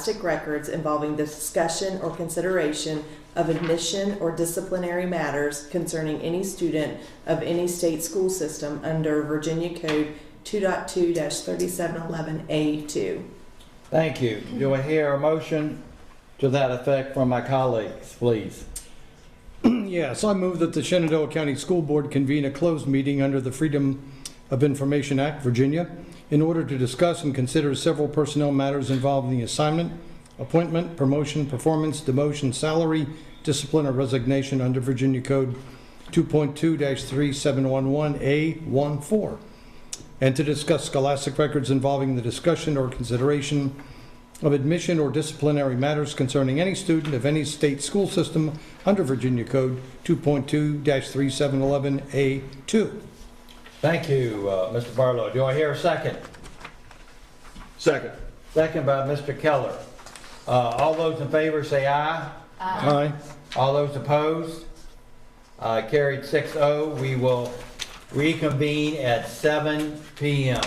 scholastic records involving the discussion or consideration of admission or disciplinary matters concerning any student of any state school system under Virginia Code 2.2-3711A2. Thank you. Do I hear a motion to that effect from my colleagues, please? Yes, I move that the Shenandoah County School Board convene a closed meeting under the Freedom of Information Act, Virginia, in order to discuss and consider several personnel matters involving the assignment, appointment, promotion, performance, demotion, salary, discipline, or resignation under Virginia Code 2.2-3711A14, and to discuss scholastic records involving the discussion or consideration of admission or disciplinary matters concerning any student of any state school system under Virginia Code 2.2-3711A2. Thank you, Mr. Barlow. Do I hear a second? Second. Second by Mr. Keller. All those in favor say aye. Aye. All those opposed? Carried 6-0. We will reconvene at 7 p.m.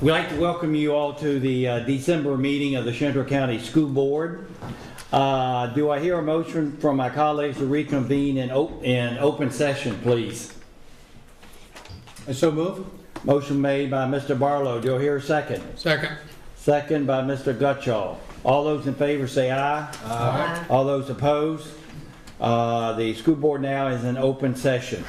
We'd like to welcome you all to the December meeting of the Shenandoah County School Board. Do I hear a motion from my colleagues to reconvene in open session, please? I so move. Motion made by Mr. Barlow. Do I hear a second? Second. Second by Mr. Gutschall. All those in favor say aye. Aye. All those opposed? The school board now is in open session.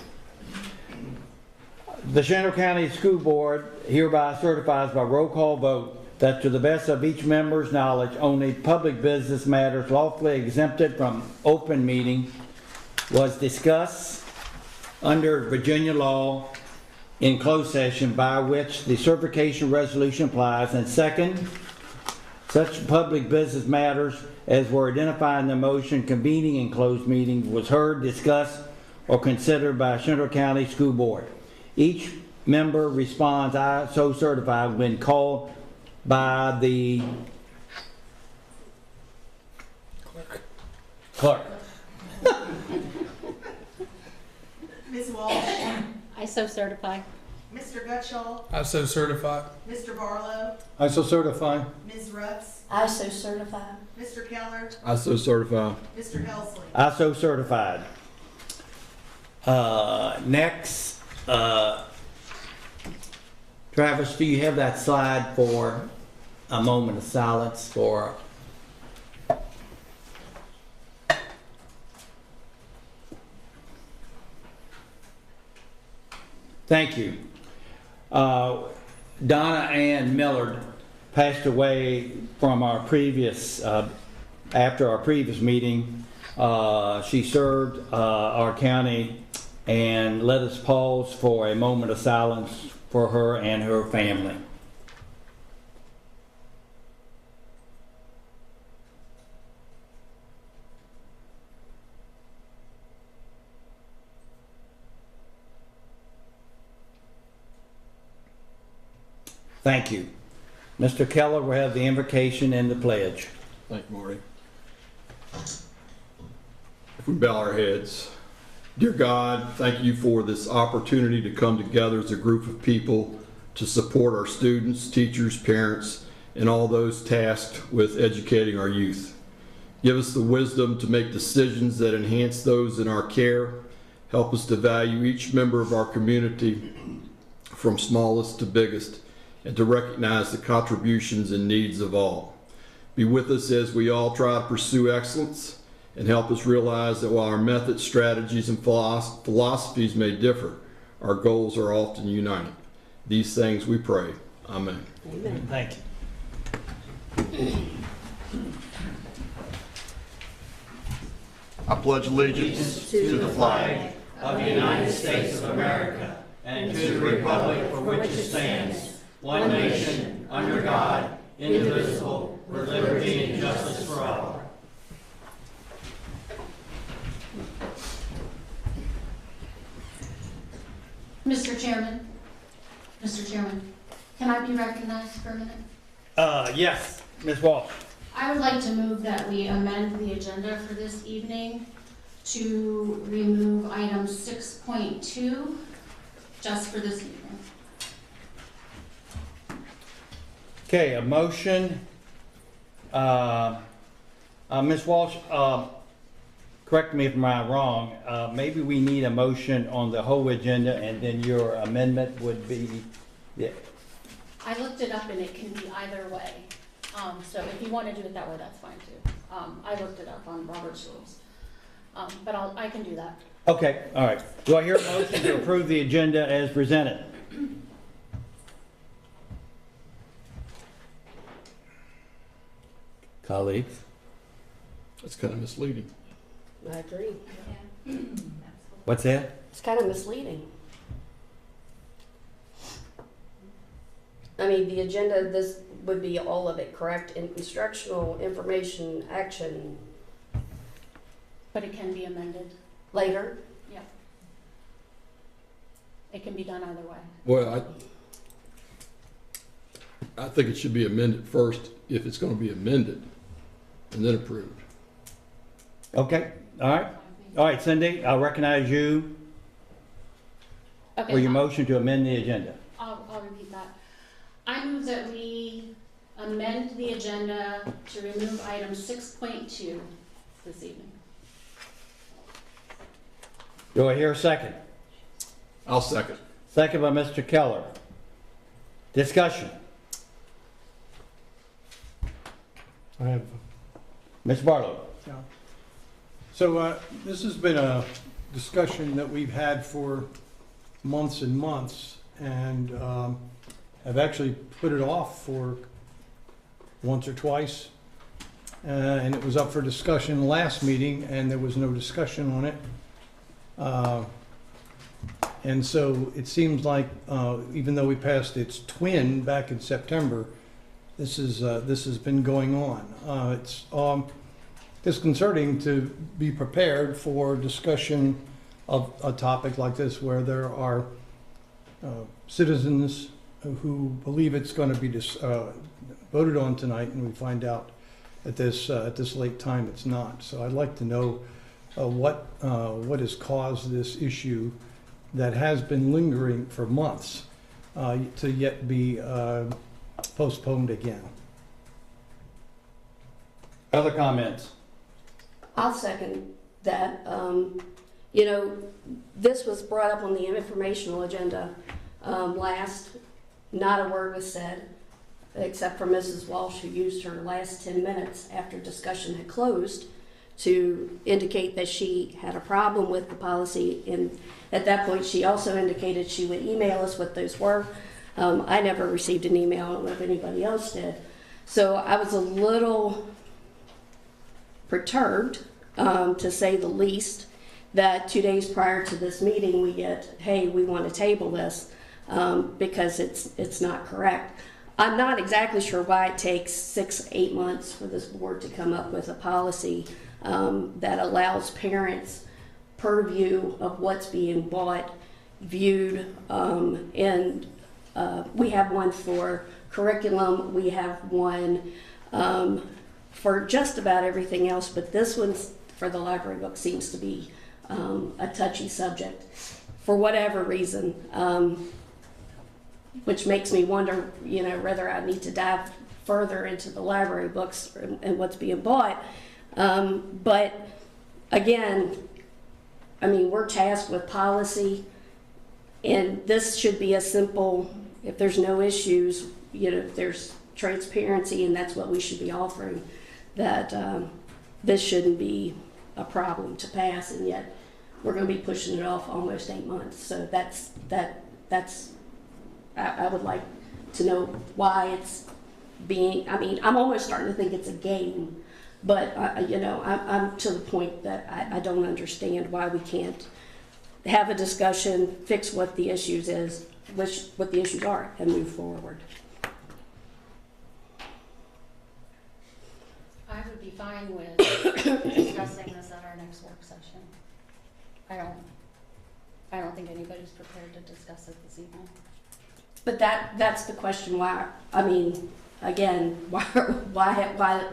The Shenandoah County School Board hereby certifies by roll call vote that to the best of each member's knowledge, only public business matters lawfully exempted from open meeting was discussed under Virginia law in closed session, by which the certification resolution applies. And second, such public business matters as were identified in the motion convening in closed meeting was heard, discussed, or considered by Shenandoah County School Board. Each member responds, "I so certify," when called by the clerk. Ms. Walsh, I so certify. Mr. Gutschall, I so certify. Mr. Barlow, I so certify. Ms. Ruts, I so certify. Mr. Keller, I so certify. Mr. Helsley. I so certified. Next, Travis, do you have that slide for a moment of silence for? Thank you. Donna Ann Millard passed away from our previous, after our previous meeting. She served our county, and let us pause for a moment of silence for her and her family. Thank you. Mr. Keller will have the invocation and the pledge. Thank you, Marty. If we bow our heads. Dear God, thank you for this opportunity to come together as a group of people to support our students, teachers, parents, and all those tasked with educating our youth. Give us the wisdom to make decisions that enhance those in our care. Help us to value each member of our community, from smallest to biggest, and to recognize the contributions and needs of all. Be with us as we all try to pursue excellence, and help us realize that while our methods, strategies, and philosophies may differ, our goals are often united. These things we pray. Amen. Amen. Thank you. I pledge allegiance To the flag of the United States of America and to the republic for which it stands, one nation, under God, indivisible, with liberty and justice for all. Mr. Chairman, can I be recognized for a minute? Yes, Ms. Walsh. I would like to move that we amend the agenda for this evening to remove item 6.2 just for this evening. Okay, a motion. Ms. Walsh, correct me if I'm wrong, maybe we need a motion on the whole agenda and then your amendment would be, yeah. I looked it up and it can be either way. So if you want to do it that way, that's fine too. I looked it up on Robert's rules. But I can do that. Okay, all right. Do I hear a motion to approve the agenda as presented? Colleagues? That's kind of misleading. I agree. What's that? It's kind of misleading. I mean, the agenda, this would be all of it, correct? Instructional, information, action, But it can be amended. later. It can be done either way. Well, I think it should be amended first, if it's going to be amended, and then approved. Okay, all right. All right, Cindy, I'll recognize you Okay. for your motion to amend the agenda. I'll repeat that. I move that we amend the agenda to remove item 6.2 this evening. Do I hear a second? I'll second. Second by Mr. Keller. Discussion. I have Ms. Barlow. Yeah. So this has been a discussion that we've had for months and months, and have actually put it off for once or twice. And it was up for discussion last meeting, and there was no discussion on it. And so it seems like, even though we passed its twin back in September, this has been going on. It's disconcerting to be prepared for discussion of a topic like this, where there are citizens who believe it's going to be voted on tonight, and we find out at this late time it's not. So I'd like to know what has caused this issue that has been lingering for months to yet be postponed again. Other comments? I'll second that. You know, this was brought up on the informational agenda last. Not a word was said, except for Mrs. Walsh, who used her last 10 minutes after discussion had closed to indicate that she had a problem with the policy. And at that point, she also indicated she would email us what those were. I never received an email. I don't know if anybody else did. So I was a little perturbed, to say the least, that 2 days prior to this meeting we get, hey, we want to table this because it's not correct. I'm not exactly sure why it takes 6-8 months for this board to come up with a policy that allows parents purview of what's being bought, viewed, and we have one for curriculum, we have one for just about everything else, but this one's for the library book seems to be a touchy subject for whatever reason, which makes me wonder, you know, whether I need to dive further into the library books and what's being bought. But again, I mean, we're tasked with policy, and this should be a simple, if there's no issues, you know, if there's transparency, and that's what we should be offering, that this shouldn't be a problem to pass, and yet we're going to be pushing it off almost 8 months. So that's I would like to know why it's being, I mean, I'm almost starting to think it's a game, but you know, I'm to the point that I don't understand why we can't have a discussion, fix what the issues is, what the issues are, and move forward. I would be fine with discussing this at our next work session. I don't think anybody's prepared to discuss it this evening. But that's the question. Why? I mean, again, why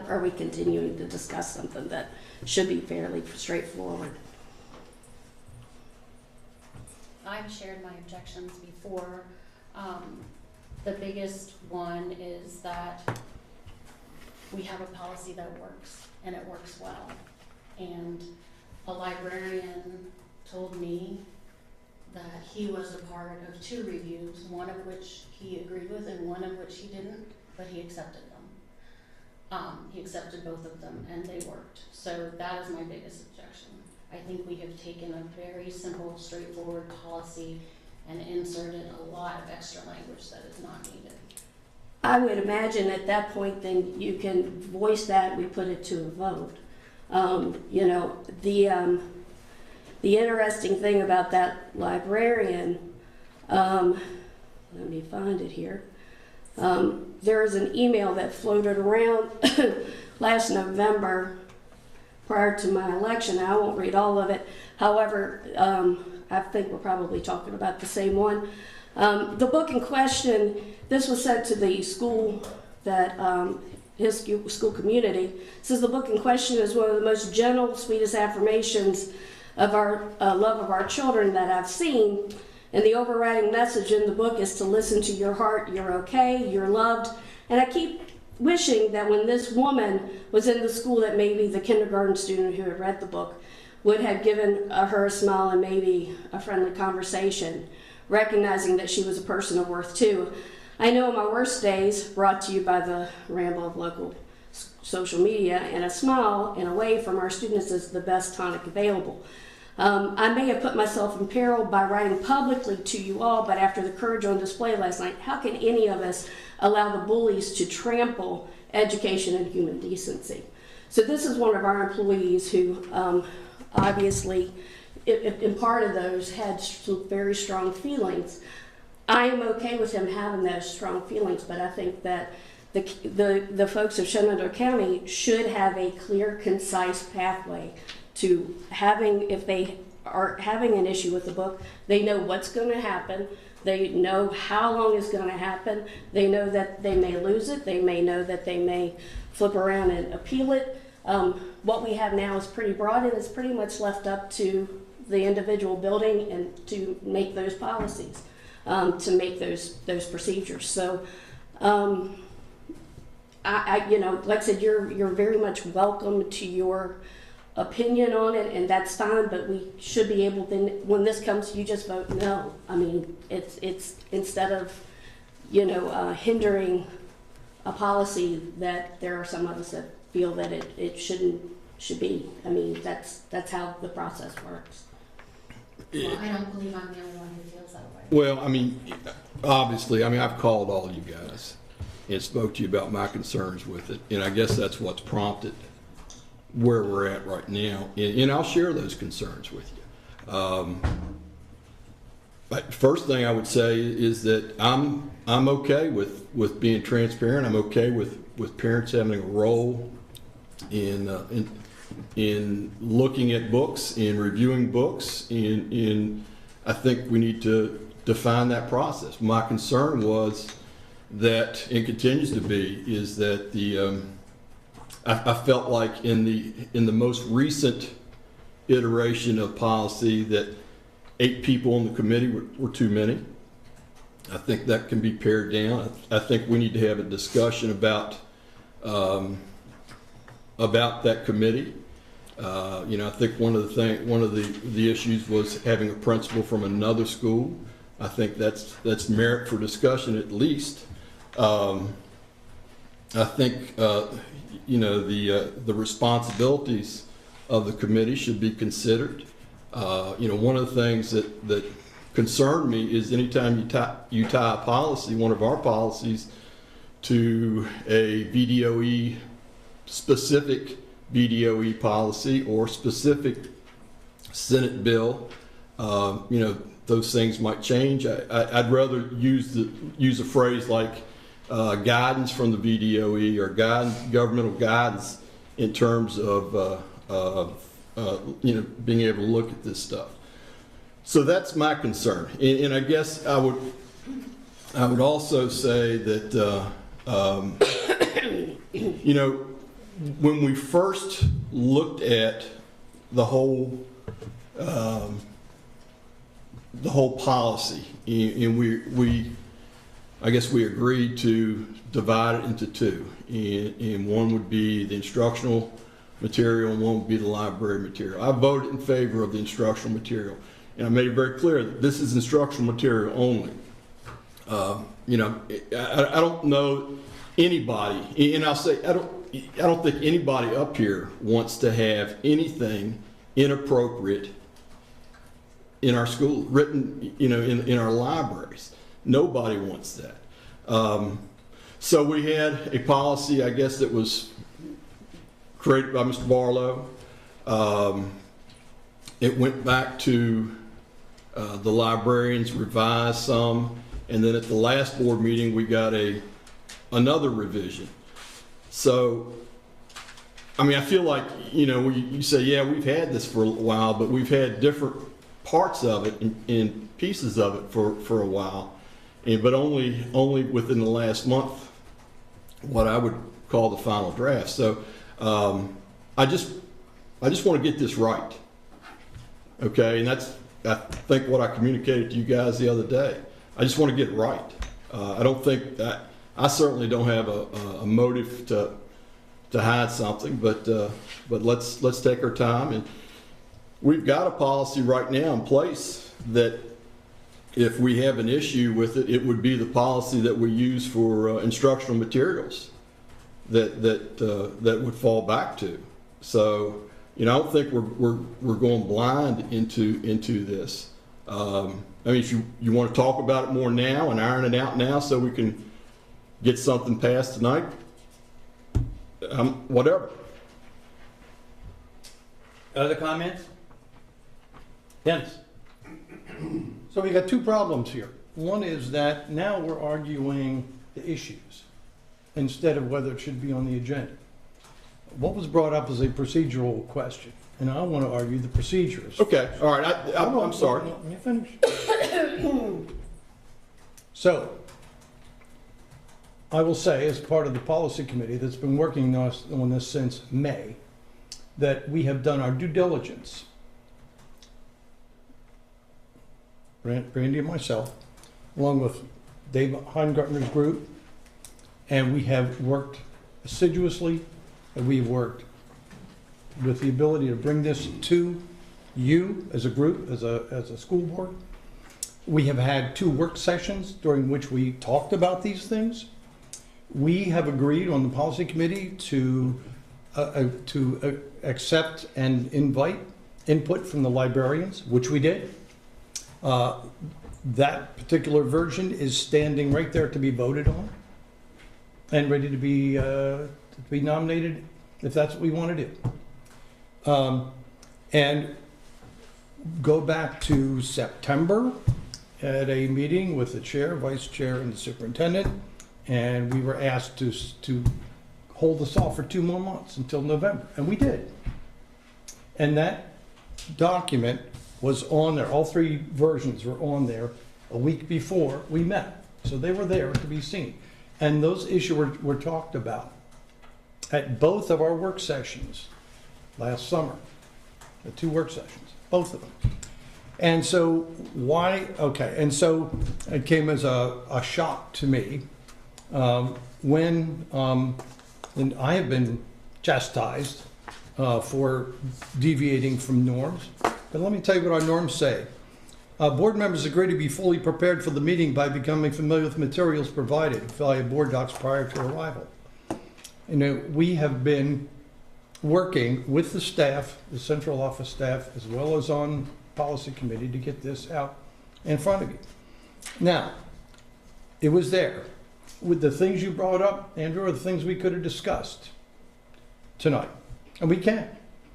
are we continuing to discuss something that should be fairly straightforward? I've shared my objections before. The biggest one is that we have a policy that works, and it works well. And a librarian told me that he was a part of 2 reviews, one of which he agreed with and one of which he didn't, but he accepted them. He accepted both of them, and they worked. So that is my biggest objection. I think we have taken a very simple, straightforward policy and inserted a lot of extra language that is not needed. I would imagine at that point, then you can voice that. We put it to a vote. You know, the interesting thing about that librarian, let me find it here. There is an email that floated around last November prior to my election. I won't read all of it. However, I think we're probably talking about the same one. The book in question, this was sent to the school that his school community. It says the book in question is one of the most gentle, sweetest affirmations of our love of our children that I've seen. And the overriding message in the book is to listen to your heart. You're okay, you're loved. And I keep wishing that when this woman was in the school, that maybe the kindergarten student who had read the book would have given her a smile and maybe a friendly conversation, recognizing that she was a person of worth too. I know in my worst days, brought to you by the ramble of local social media, and a smile and a wave from our students is the best tonic available. I may have put myself in peril by writing publicly to you all, but after the courage on display last night, how can any of us allow the bullies to trample education and human decency? So this is one of our employees who obviously, in part of those, had some very strong feelings. I am okay with him having those strong feelings, but I think that the folks of Shenandoah County should have a clear, concise pathway to having, if they are having an issue with the book, they know what's going to happen. They know how long it's going to happen. They know that they may lose it. They may know that they may flip around and appeal it. What we have now is pretty broad, and it's pretty much left up to the individual building and to make those policies, to make those procedures. So, you know, like I said, you're very much welcome to your opinion on it, and that's fine, but we should be able to, when this comes, you just vote no. I mean, it's instead of, you know, hindering a policy that there are some of us that feel that it should be. I mean, that's how the process works. Well, I don't believe I'm the only one who feels that way. Well, I mean, obviously, I mean, I've called all you guys and spoke to you about my concerns with it, and I guess that's what's prompted where we're at right now, and I'll share those concerns with you. But first thing I would say is that I'm okay with being transparent. I'm okay with parents having a role in looking at books, in reviewing books, in I think we need to define that process. My concern was that, and continues to be, is that I felt like in the most recent iteration of policy that 8 people on the committee were too many. I think that can be pared down. I think we need to have a discussion about that committee. You know, I think one of the issues was having a principal from another school. I think that's merit for discussion at least. I think you know, the responsibilities of the committee should be considered. You know, one of the things that concerned me is anytime you tie a policy, one of our policies, to a VDOE, specific VDOE policy or specific Senate bill, you know, those things might change. I'd rather use a phrase like guidance from the VDOE or governmental guidance in terms of you know, being able to look at this stuff. So that's my concern, and I guess I would also say that you know, when we first looked at the whole policy, and I guess we agreed to divide it into 2, and one would be the instructional material and one would be the library material. I voted in favor of the instructional material, and I made it very clear that this is instructional material only. You know, I don't know anybody, and I'll say I don't think anybody up here wants to have anything inappropriate in our school, written, you know, in our libraries. Nobody wants that. So we had a policy, I guess, that was created by Mr. Barlow. It went back to the librarians, revised some, and then at the last board meeting we got another revision. So, I mean, I feel like, you know, you say, yeah, we've had this for a while, but we've had different parts of it and pieces of it for a while, but only within the last month, what I would call the final draft. So I just want to get this right, okay? And I think what I communicated to you guys the other day. I just want to get it right. I don't think that, I certainly don't have a motive to hide something, but let's take our time. And we've got a policy right now in place that if we have an issue with it, it would be the policy that we use for instructional materials that would fall back to. So, you know, I don't think we're going blind into this. I mean, if you want to talk about it more now and iron it out now so we can get something passed tonight, whatever. Other comments? Dennis? So we got two problems here. One is that now we're arguing the issues instead of whether it should be on the agenda. What was brought up is a procedural question, and I want to argue the procedures. Okay, all right, I'm sorry. Let me finish. So, I will say, as part of the policy committee that's been working on this since May, that we have done our due diligence. Brandy and myself, along with Dave Heingartner's group, and we have worked assiduously, and we've worked with the ability to bring this to you as a group, as a school board. We have had 2 work sessions during which we talked about these things. We have agreed on the policy committee to accept and invite input from the librarians, which we did. That particular version is standing right there to be voted on and ready to be nominated if that's what we want to do. And go back to September at a meeting with the chair, vice chair, and the superintendent, and we were asked to hold this off for 2 more months until November, and we did. And that document was on there, all 3 versions were on there a week before we met. So they were there to be seen. And those issues were talked about at both of our work sessions last summer, the 2 work sessions, both of them. And so and so it came as a shock to me when and I have been chastised for deviating from norms. But let me tell you what our norms say. Board members agree to be fully prepared for the meeting by becoming familiar with materials provided via board docs prior to arrival. You know, we have been working with the staff, the central office staff, as well as on policy committee to get this out in front of you. Now, it was there. With the things you brought up, Andrew, are the things we could have discussed tonight. And we can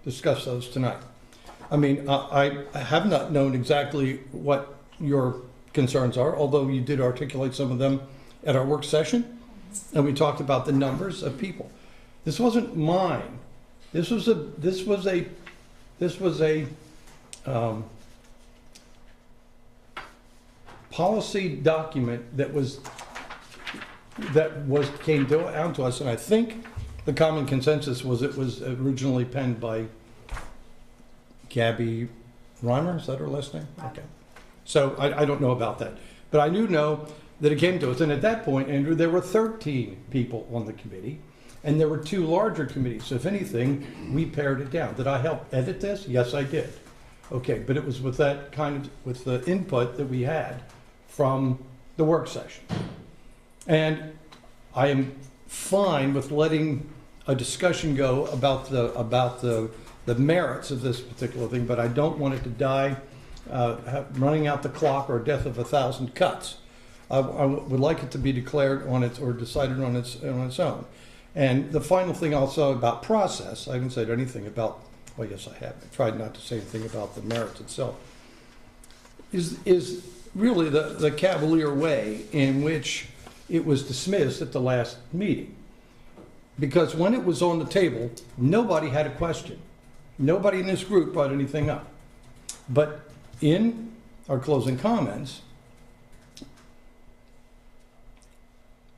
discuss those tonight. I mean, I have not known exactly what your concerns are, although you did articulate some of them at our work session, and we talked about the numbers of people. This wasn't mine. This was a policy document that came down to us, and I think the common consensus was it was originally penned by Gabby Reimer, is that her last name? Okay. So I don't know about that. But I do know that it came to us, and at that point, Andrew, there were 13 people on the committee, and there were 2 larger committees. So if anything, we pared it down. Did I help edit this? Yes, I did. Okay, but it was with that with the input that we had from the work session. And I am fine with letting a discussion go about the merits of this particular thing, but I don't want it to die running out the clock or death of 1,000 cuts. I would like it to be declared on its or decided on its own. And the final thing I'll say about process, I haven't said anything about, well, yes, I have. I tried not to say anything about the merits itself, is really the cavalier way in which it was dismissed at the last meeting. Because when it was on the table, nobody had a question. Nobody in this group brought anything up. But in our closing comments,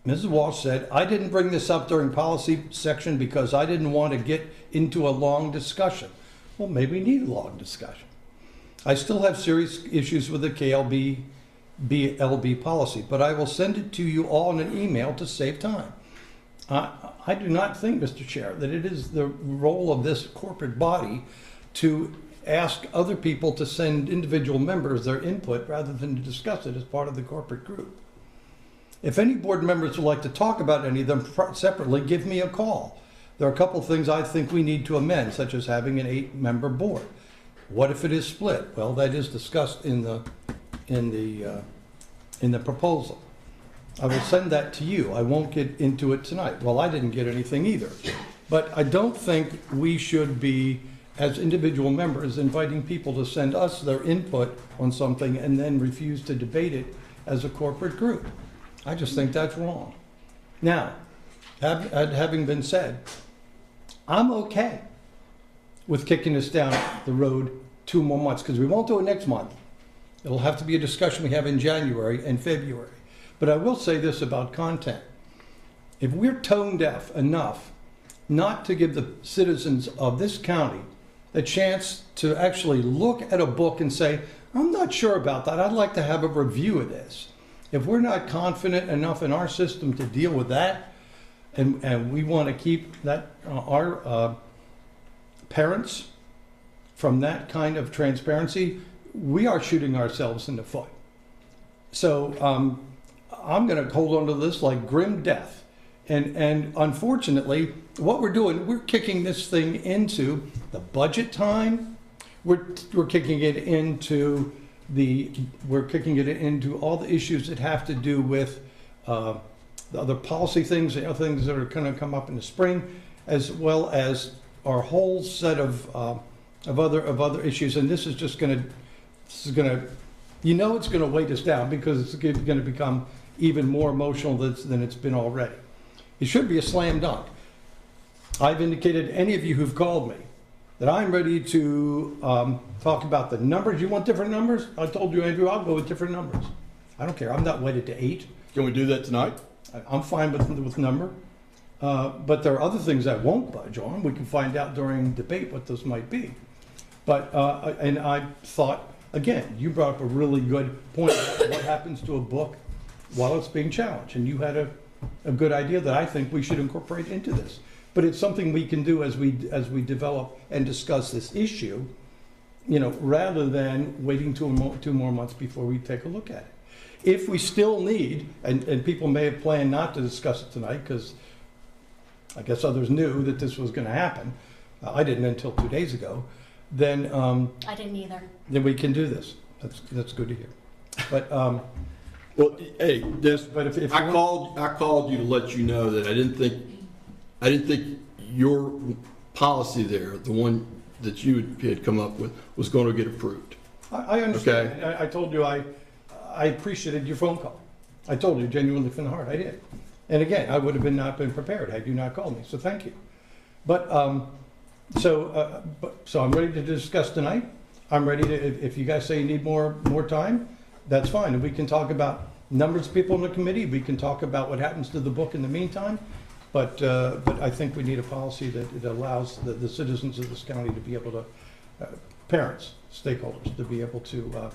Mrs. Walsh said, I didn't bring this up during policy section because I didn't want to get into a long discussion. Well, maybe we need a long discussion. I still have serious issues with the BLB policy, but I will send it to you all in an email to save time. I do not think, Mr. Chair, that it is the role of this corporate body to ask other people to send individual members their input rather than to discuss it as part of the corporate group. If any board members would like to talk about any of them separately, give me a call. There are a couple of things I think we need to amend, such as having an 8-member board. What if it is split? Well, that is discussed in the proposal. I will send that to you. I won't get into it tonight. Well, I didn't get anything either. But I don't think we should be, as individual members, inviting people to send us their input on something and then refuse to debate it as a corporate group. I just think that's wrong. Now, having been said, I'm okay with kicking this down the road 2 more months, because we won't do it next month. It'll have to be a discussion we have in January and February. But I will say this about content. If we're tone deaf enough not to give the citizens of this county a chance to actually look at a book and say, I'm not sure about that, I'd like to have a review of this. If we're not confident enough in our system to deal with that, and we want to keep that our parents from that kind of transparency, we are shooting ourselves in the foot. So I'm going to hold on to this like grim death. And unfortunately, what we're doing, we're kicking this thing into the budget time. We're kicking it into all the issues that have to do with the other policy things, the other things that are going to come up in the spring, as well as our whole set of other issues. And this is going to, it's going to weight us down, because it's going to become even more emotional than it's been already. It should be a slam dunk. I've indicated to any of you who've called me that I'm ready to talk about the numbers. You want different numbers? I told you, Andrew, I'll go with different numbers. I don't care. I'm not wedded to 8. Can we do that tonight? I'm fine with number. But there are other things I won't budge on. We can find out during debate what those might be. But, and I thought, again, you brought up a really good point about what happens to a book while it's being challenged. And you had a good idea that I think we should incorporate into this. But it's something we can do as we develop and discuss this issue, rather than waiting 2 more months before we take a look at it. If we still need, and people may have planned not to discuss it tonight, because I guess others knew that this was going to happen. I didn't until 2 days ago. Then I didn't either. Then we can do this. That's good to hear. But Well, hey, but if I called you to let you know that I didn't think your policy there, the one that you had come up with, was going to get approved. I understand. Okay. I told you I appreciated your phone call. I told you genuinely from the heart. I did. And again, I would have not been prepared had you not called me. So thank you. But so I'm ready to discuss tonight. I'm ready to. If you guys say you need more time, that's fine. And we can talk about numbers of people in the committee. We can talk about what happens to the book in the meantime. But I think we need a policy that allows the citizens of this county to be able to, parents, stakeholders, to be able to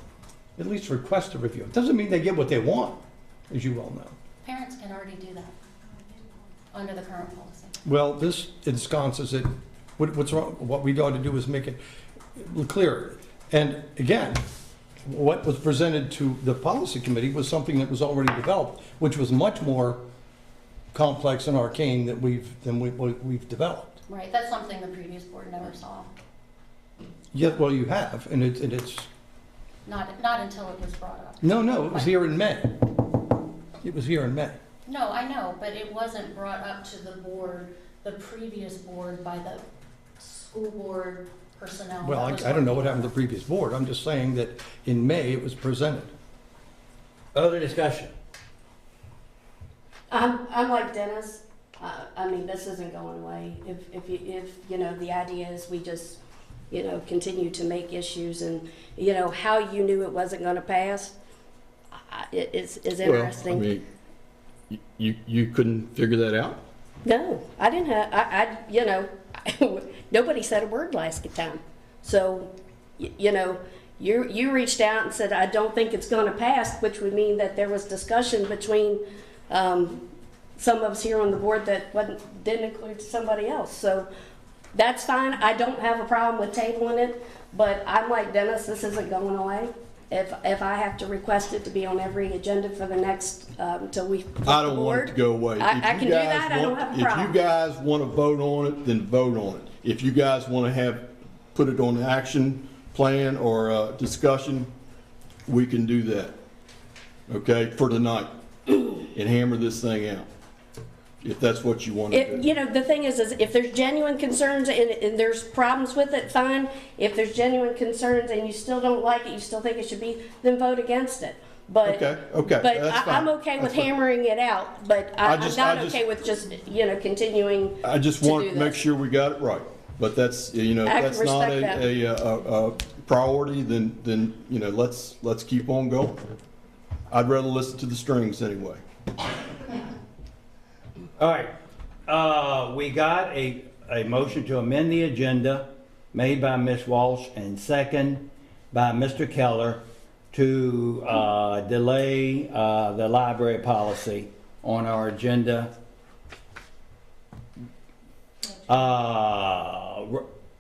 at least request a review. It doesn't mean they get what they want, as you well know. Parents can already do that under the current policy. Well, this ensconces it. What's wrong? What we ought to do is make it clearer. And again, what was presented to the policy committee was something that was already developed, which was much more complex and arcane than we've developed. Right, that's something the previous board never saw. Yeah, well, you have, and it's Not until it was brought up. no, it was here in May. It was here in May. No, I know, but it wasn't brought up to the board, the previous board, by the school board personnel. Well, I don't know what happened to the previous board. I'm just saying that in May it was presented. Other discussion? I'm like Dennis. I mean, this isn't going away. If the idea is we just, continue to make issues, and, how you knew it wasn't going to pass, is interesting. Well, I mean, you couldn't figure that out? No, I didn't have, nobody said a word last time. So, you reached out and said, I don't think it's going to pass, which would mean that there was discussion between some of us here on the board that didn't include somebody else. So that's fine. I don't have a problem with tabling it, but I'm like Dennis, this isn't going away. If I have to request it to be on every agenda for the next, till we flip I the don't want it board, to go away. I If can you do guys that. I don't have a If you problem. guys want to vote on it, then vote on it. If you guys want to put it on the action plan or discussion, we can do that. Okay, for tonight, and hammer this thing out, if that's what you want to do. You know, the thing is if there's genuine concerns and there's problems with it, fine. If there's genuine concerns and you still don't like it, you still think it should be, then vote against it. But, Okay, but that's fine. I'm okay with That's fine. hammering it out, but I'm not I just- okay with just, continuing I just to want do to make this. sure we got it right. But that's, I can that's not respect that. a priority, then, let's keep on going. I'd rather listen to the strings anyway. All right, we got a motion to amend the agenda made by Ms. Walsh and second by Mr. Keller to delay the library policy on our agenda.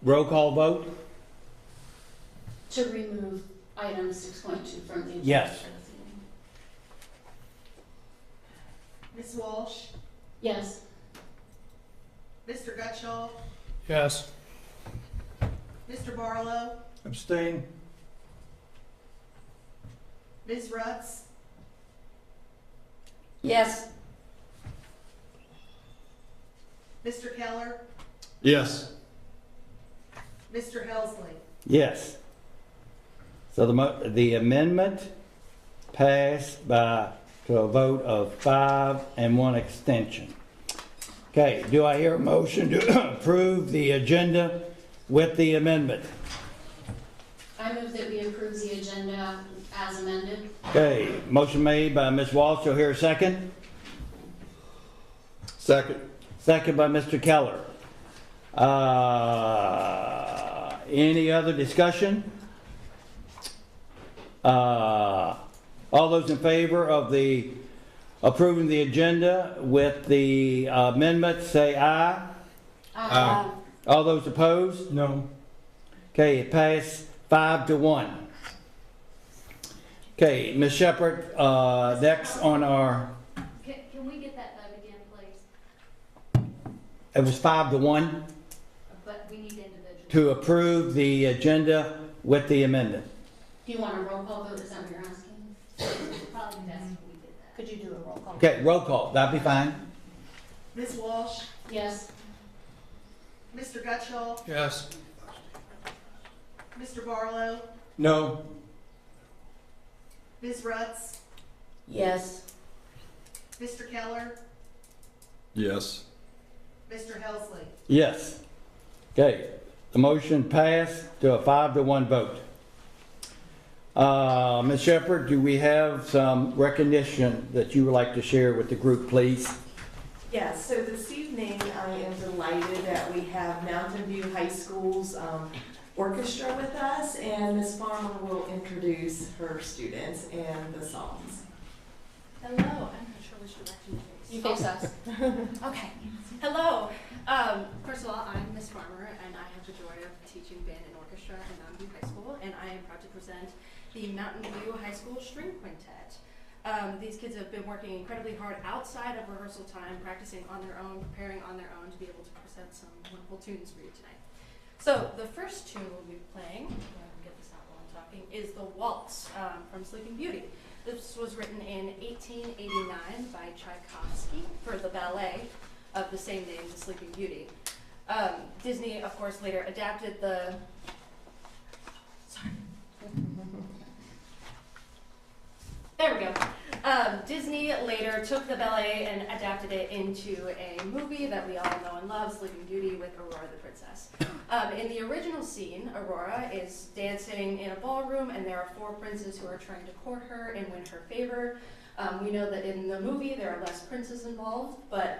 Roll call vote? To remove item 6.2 from the agenda. Yes. for this evening. Ms. Walsh, Yes. Mr. Gutschall, Yes. Mr. Barlow, Abstain? Ms. Rutz, Yes, Mr. Keller, Yes. Mr. Helsley. Yes. So the amendment passed to a vote of 5 and 1 abstention. Okay, do I hear a motion to approve the agenda with the amendment? I move that we approve the agenda as amended. Okay, motion made by Ms. Walsh, do I hear a second? Second. Second by Mr. Keller. Any other discussion? All those in favor of approving the agenda with the amendment, say aye. All those opposed? No. Okay, it passed 5 to 1. Okay, Ms. Shepherd, next on our, Can we get that vote again, please? it was 5 to 1 But we need individual. to approve the agenda with the amendment. Do you want a roll call vote? Is that what you're asking? Probably best if we did that. Could you do a roll call? Okay, roll call, that'd be fine. Ms. Walsh, Yes. Mr. Gutschall, Yes. Mr. Barlow, No. Ms. Rutz, yes, Mr. Keller, Yes. Mr. Helsley. Yes. Okay, the motion passed to a 5 to 1 vote. Ms. Shepherd, do we have some recognition that you would like to share with the group, please? Yes, so this evening I am delighted that we have Mountain View High School's orchestra with us, and Ms. Farmer will introduce her students and the songs. Hello, I'm not sure which direction to face. You face us. Okay. Hello. First of all, I'm Miss Farmer, and I have the joy of teaching band and orchestra at Mountain View High School, and I am proud to present the Mountain View High School String Quintet. These kids have been working incredibly hard outside of rehearsal time, practicing on their own, preparing on their own to be able to present some wonderful tunes for you tonight. So the first tune we'll be playing, I can get this out while I'm talking, is the Waltz from Sleeping Beauty. This was written in 1889 by Tchaikovsky for the ballet of the same name, The Sleeping Beauty. Disney, of course, later adapted the... Sorry. There we go. Disney later took the ballet and adapted it into a movie that we all know and love, Sleeping Beauty, with Aurora the Princess. In the original scene, Aurora is dancing in a ballroom, and there are 4 princes who are trying to court her and win her favor. We know that in the movie there are less princes involved, but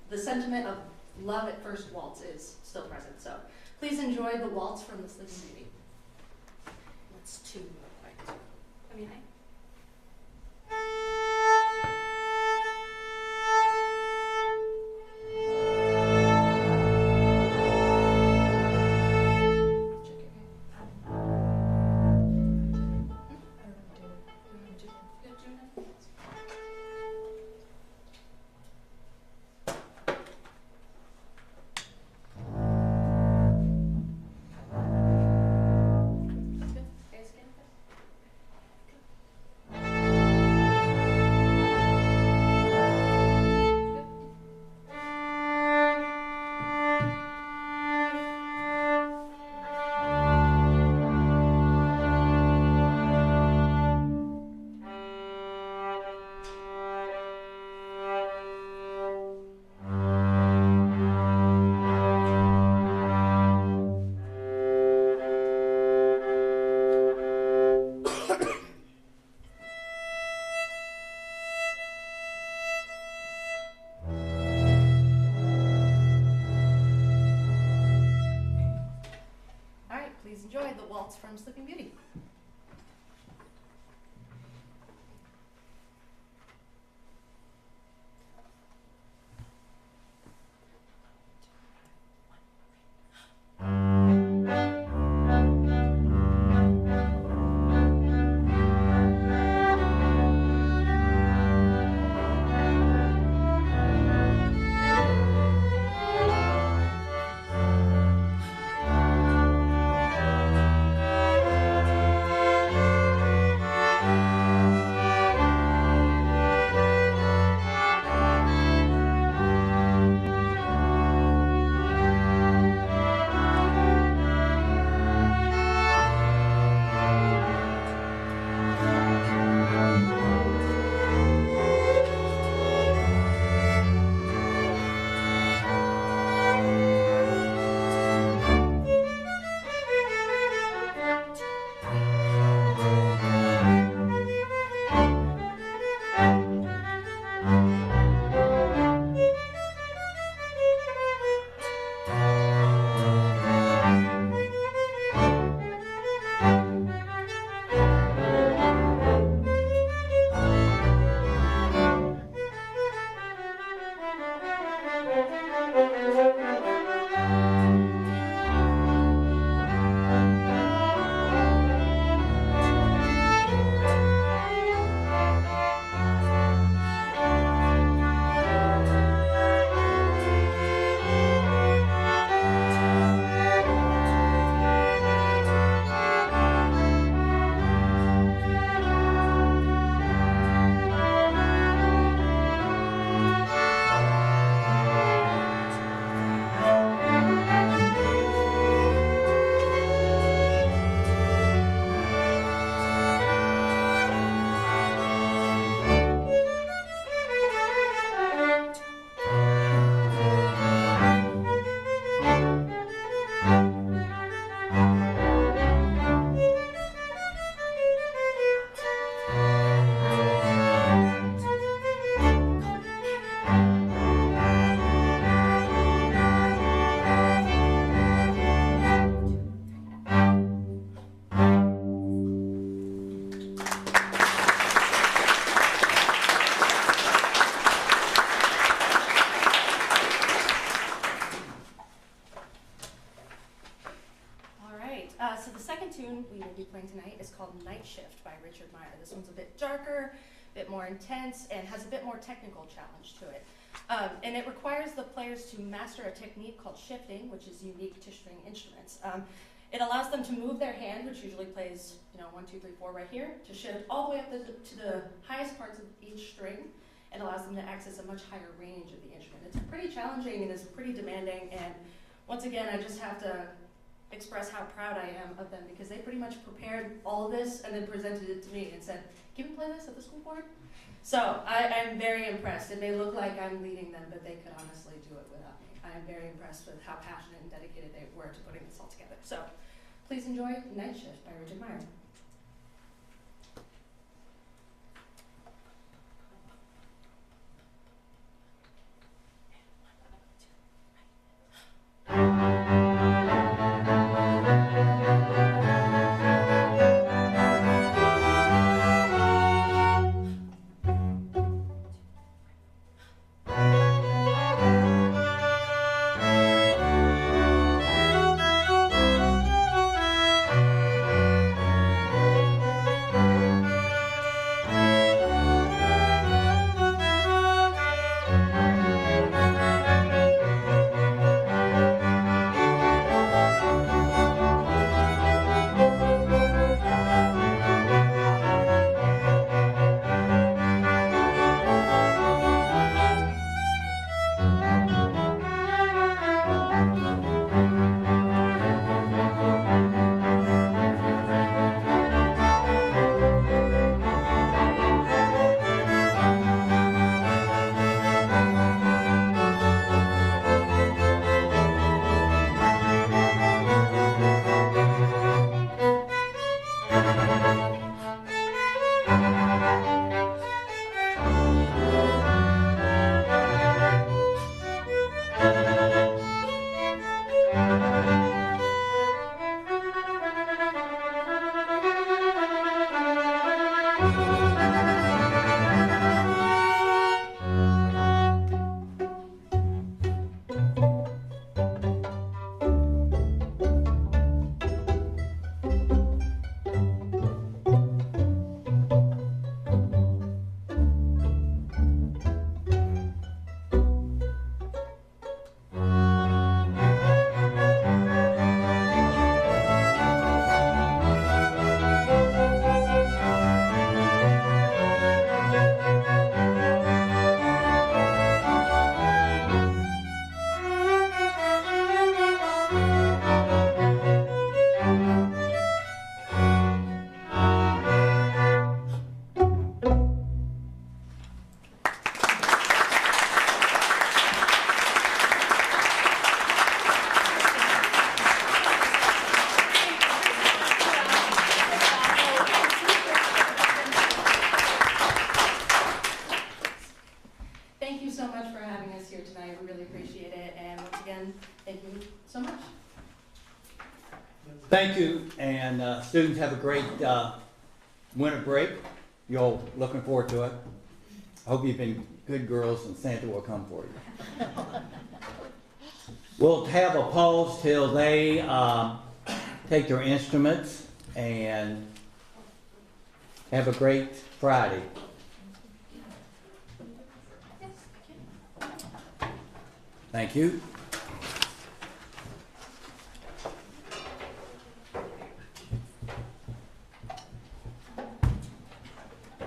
the sentiment of love at first waltz is still present. So please enjoy the waltz from the Sleeping Beauty. Let's It's too quiet. I mean, all right, please enjoy the waltz from Sleeping Beauty. So the second tune we will be playing tonight is called Night Shift by Richard Meyer. This one's a bit darker, a bit more intense, and has a bit more technical challenge to it. And it requires the players to master a technique called shifting, which is unique to string instruments. It allows them to move their hand, which usually plays, 1, 2, 3, 4 right here, to shift all the way up to the highest parts of each string, and allows them to access a much higher range of the instrument. It's pretty challenging and it's pretty demanding, and once again, I just have to express how proud I am of them because they pretty much prepared all of this and then presented it to me and said, "Can we play this at the school board?" So I'm very impressed. It may look like I'm leading them, but they could honestly do it without me. I am very impressed with how passionate and dedicated they were to putting this all together. So please enjoy Night Shift by Richard Meyer. Thank you, and students have a great winter break. You're looking forward to it. I hope you've been good girls and Santa will come for you. We'll have a pause till they take their instruments, and have a great Friday. Thank you.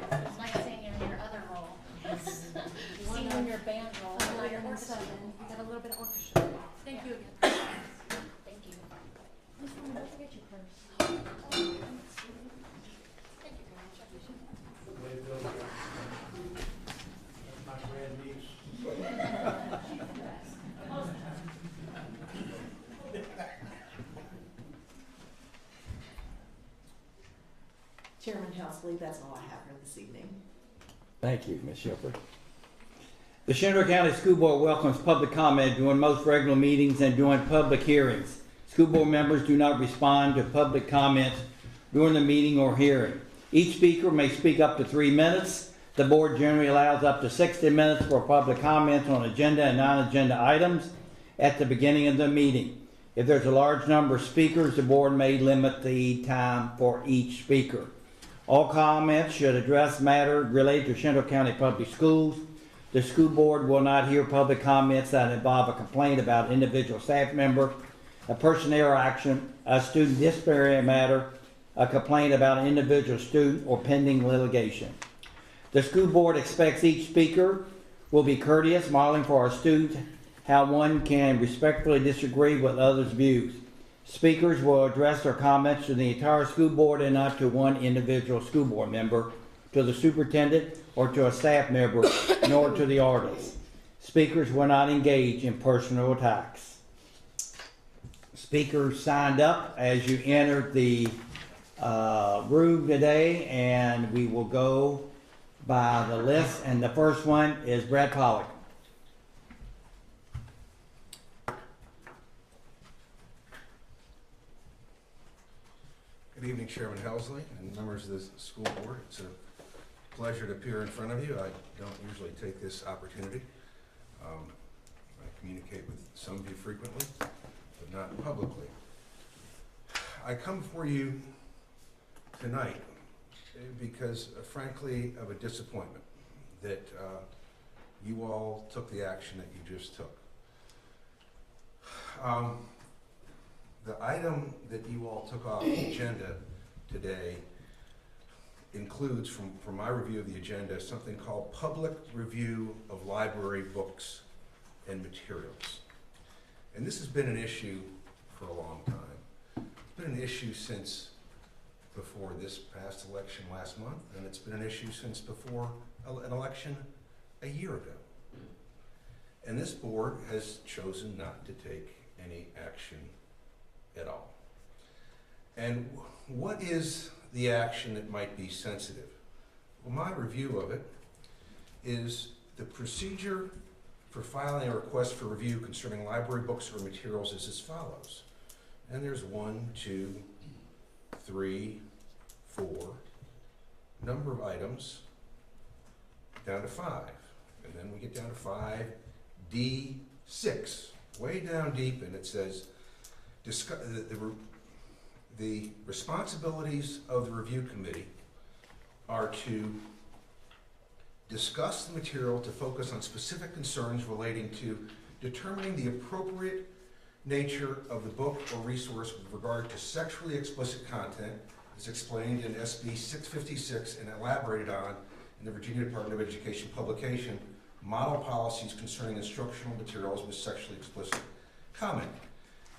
It's nice seeing you in your other role. Seeing you in your band role. Later, or 7, we got a little bit of orchestra. Thank you again. Thank you. Miss Norman, don't forget your purse. Thank you very much. Chairman Helsley, that's all I have for this evening. Thank you, Ms. Shepherd. The Shenandoah County School Board welcomes public comment during most regular meetings and during public hearings. School board members do not respond to public comments during the meeting or hearing. Each speaker may speak up to 3 minutes. The board generally allows up to 60 minutes for public comments on agenda and non-agenda items at the beginning of the meeting. If there's a large number of speakers, the board may limit the time for each speaker. All comments should address matters related to Shenandoah County Public Schools. The school board will not hear public comments that involve a complaint about an individual staff member, a personnel action, a student disciplinary matter, a complaint about an individual student, or pending litigation. The school board expects each speaker will be courteous, modeling for our students how one can respectfully disagree with others' views. Speakers will address their comments to the entire school board and not to one individual school board member, to the superintendent, or to a staff member, nor to the audience. Speakers will not engage in personal attacks. Speakers signed up as you entered the room today, and we will go by the list, and the first one is Brad Pollock. Good evening, Chairman Helsley and members of the school board. It's a pleasure to appear in front of you. I don't usually take this opportunity. I communicate with some of you frequently, but not publicly. I come before you tonight because, frankly, of a disappointment that you all took the action that you just took. The item that you all took off the agenda today includes, from my review of the agenda, something called public review of library books and materials. And this has been an issue for a long time. It's been an issue since before this past election last month, and it's been an issue since before an election a year ago. And this board has chosen not to take any action at all. And what is the action that might be sensitive? Well, my review of it is the procedure for filing a request for review concerning library books or materials is as follows. And there's 1, 2, 3, 4, number of items, down to 5. And then we get down to 5D6, way down deep, and it says, the responsibilities of the review committee are to discuss the material to focus on specific concerns relating to determining the appropriate nature of the book or resource with regard to sexually explicit content as explained in SB 656 and elaborated on in the Virginia Department of Education publication, Model Policies Concerning Instructional Materials with Sexually Explicit Comment.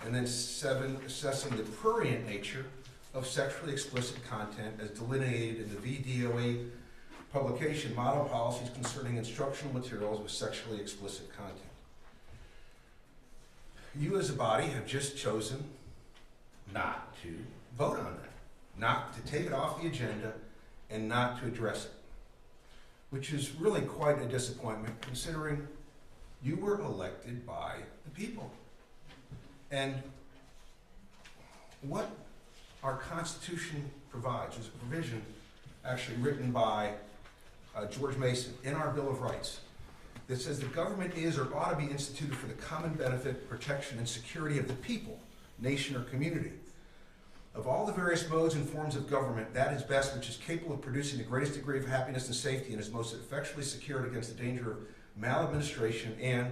And then 7, assessing the prurient nature of sexually explicit content as delineated in the VDOA publication, Model Policies Concerning Instructional Materials with Sexually Explicit Content. You as a body have just chosen not to vote on that, not to take it off the agenda and not to address it, which is really quite a disappointment considering you were elected by the people. And what our Constitution provides. There's a provision actually written by George Mason in our Bill of Rights that says the government is or ought to be instituted for the common benefit, protection, and security of the people, nation, or community. Of all the various modes and forms of government, that is best which is capable of producing the greatest degree of happiness and safety and is most effectually secured against the danger of maladministration and,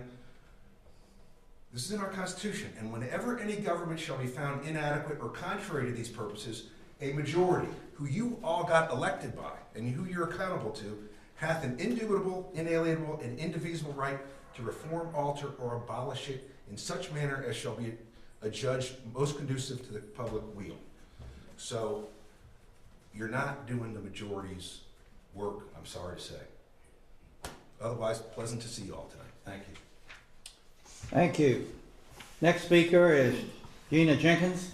this is in our Constitution, and whenever any government shall be found inadequate or contrary to these purposes, a majority, who you all got elected by and who you're accountable to, hath an indubitable, inalienable, and indivisible right to reform, alter, or abolish it in such manner as shall be adjudged most conducive to the public weal. So, you're not doing the majority's work, I'm sorry to say. Otherwise, pleasant to see you all tonight. Thank you. Thank you. Next speaker is Gina Jenkins.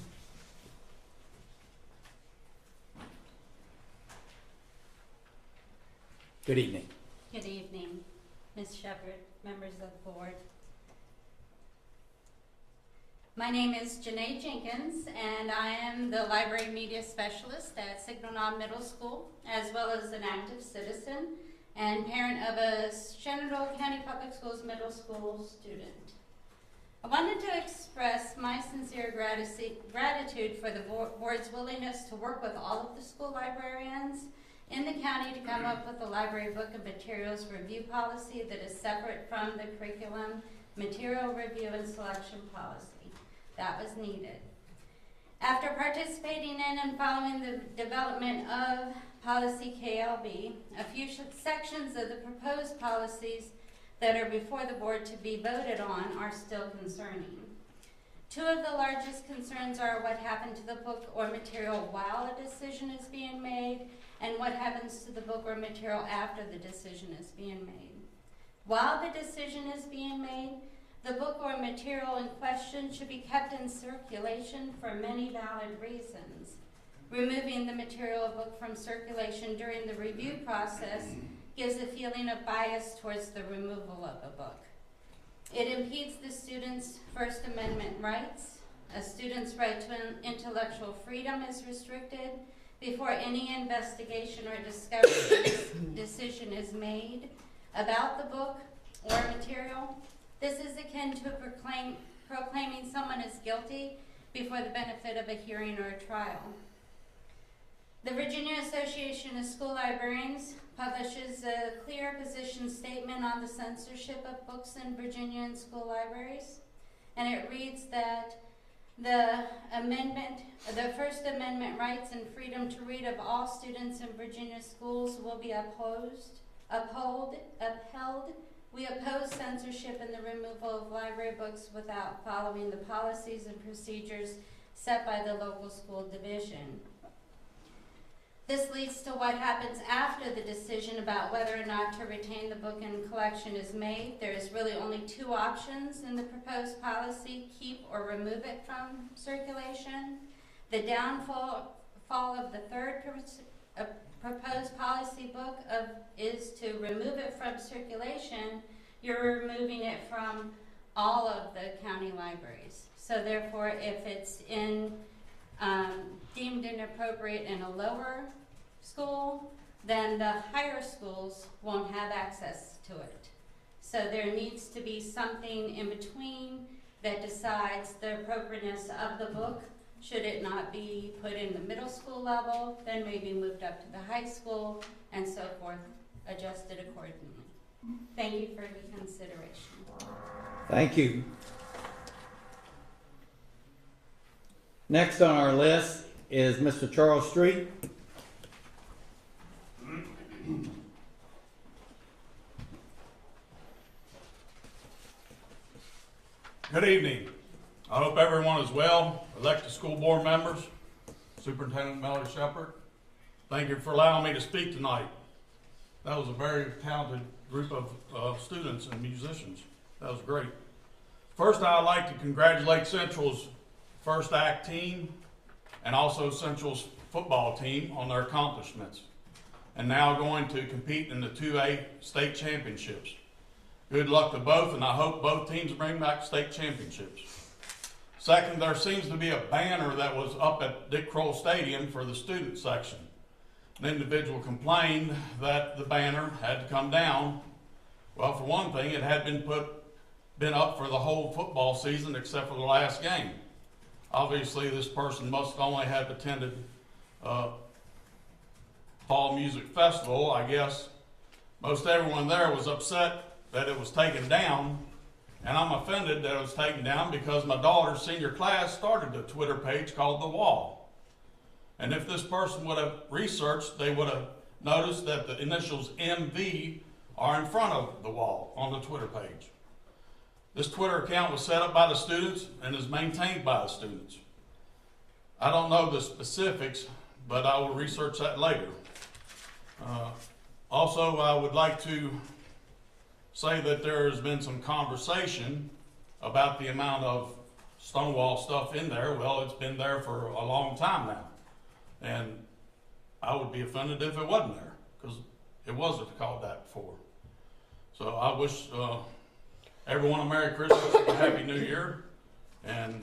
Good evening. Good evening, Ms. Shepherd, members of the board. My name is Janae Jenkins, and I am the Library Media Specialist at Signal Knob Middle School, as well as an active citizen and parent of a Shenandoah County Public Schools middle school student. I wanted to express my sincere gratitude for the board's willingness to work with all of the school librarians in the county to come up with a library book and materials review policy that is separate from the curriculum, material review, and selection policy. That was needed. After participating in and following the development of policy KLB, a few sections of the proposed policies that are before the board to be voted on are still concerning. Two of the largest concerns are what happened to the book or material while a decision is being made, and what happens to the book or material after the decision is being made. While the decision is being made, the book or material in question should be kept in circulation for many valid reasons. Removing the material book from circulation during the review process gives a feeling of bias towards the removal of a book. It impedes the student's First Amendment rights. A student's right to intellectual freedom is restricted before any investigation or discovery decision is made about the book or material. This is akin to proclaiming someone as guilty before the benefit of a hearing or a trial. The Virginia Association of School Librarians publishes a clear position statement on the censorship of books in Virginia and school libraries, and it reads that the First Amendment rights and freedom to read of all students in Virginia schools will be upheld. We oppose censorship and the removal of library books without following the policies and procedures set by the local school division. This leads to what happens after the decision about whether or not to retain the book in collection is made. There is really only two options in the proposed policy: keep or remove it from circulation. The downfall of the third proposed policy book is to remove it from circulation. You're removing it from all of the county libraries. So therefore, if it's deemed inappropriate in a lower school, then the higher schools won't have access to it. So there needs to be something in between that decides the appropriateness of the book. Should it not be put in the middle school level, then maybe moved up to the high school, and so forth, adjusted accordingly. Thank you for the consideration. Thank you. Next on our list is Mr. Charles Street. Good evening. I hope everyone is well. Elected school board members, Superintendent Melody Shepherd, thank you for allowing me to speak tonight. That was a very talented group of students and musicians. That was great. First, I'd like to congratulate Central's first act team and also Central's football team on their accomplishments, and now going to compete in the 2A state championships. Good luck to both, and I hope both teams bring back state championships. Second, there seems to be a banner that was up at Dick Kroll Stadium for the student section. An individual complained that the banner had to come down. Well, for one thing, it had been up for the whole football season except for the last game. Obviously, this person must only have attended Fall Music Festival. I guess most everyone there was upset that it was taken down, and I'm offended that it was taken down because my daughter's senior class started a Twitter page called The Wall. And if this person would have researched, they would have noticed that the initials MV are in front of the wall on the Twitter page. This Twitter account was set up by the students and is maintained by the students. I don't know the specifics, but I will research that later. Also, I would like to say that there has been some conversation about the amount of Stonewall stuff in there. Well, it's been there for a long time now. And I would be offended if it wasn't there, because it wasn't called that before. So I wish everyone a Merry Christmas and a Happy New Year, and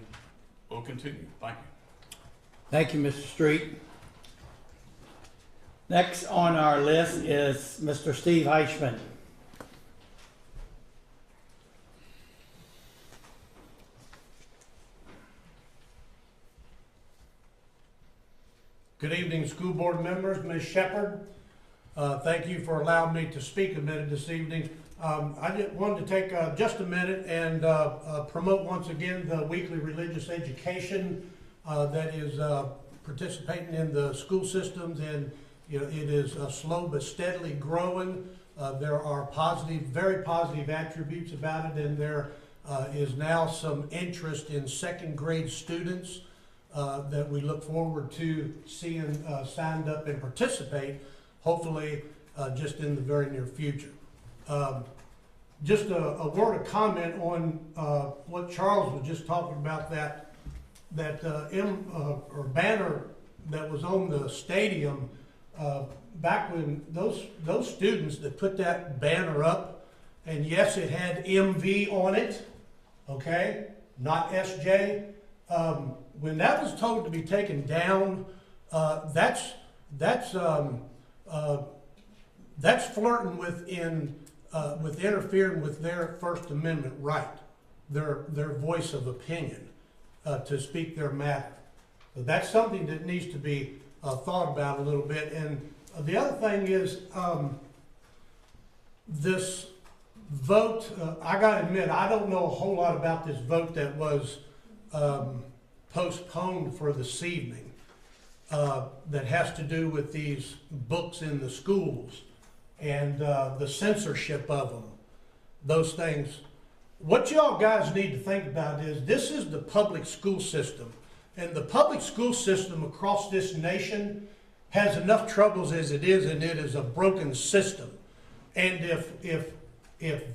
we'll continue. Thank you. Thank you, Mr. Street. Next on our list is Mr. Steve Heichman. Good evening, school board members, Ms. Shepherd. Thank you for allowing me to speak a minute this evening. I just wanted to take just a minute and promote once again the weekly religious education that is participating in the school systems, and it is slow but steadily growing. There are positive, very positive attributes about it, and there is now some interest in second grade students that we look forward to seeing signed up and participate, hopefully just in the very near future. Just a word of comment on what Charles was just talking about, that banner that was on the stadium back when those students that put that banner up, and yes, it had MV on it, okay, not SJ. When that was told to be taken down, that's flirting with interfering with their First Amendment right, their voice of opinion, to speak their matter. So that's something that needs to be thought about a little bit. And the other thing is this vote. I got to admit, I don't know a whole lot about this vote that was postponed for this evening, that has to do with these books in the schools and the censorship of them, those things. What y'all guys need to think about is this is the public school system, and the public school system across this nation has enough troubles as it is, and it is a broken system. And if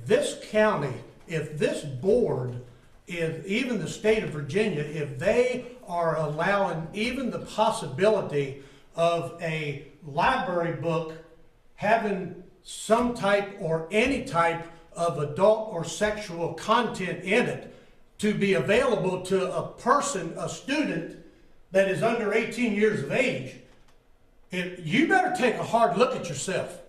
this county, if this board, if even the state of Virginia, if they are allowing even the possibility of a library book having some type or any type of adult or sexual content in it to be available to a person, a student that is under 18 years of age, you better take a hard look at yourself.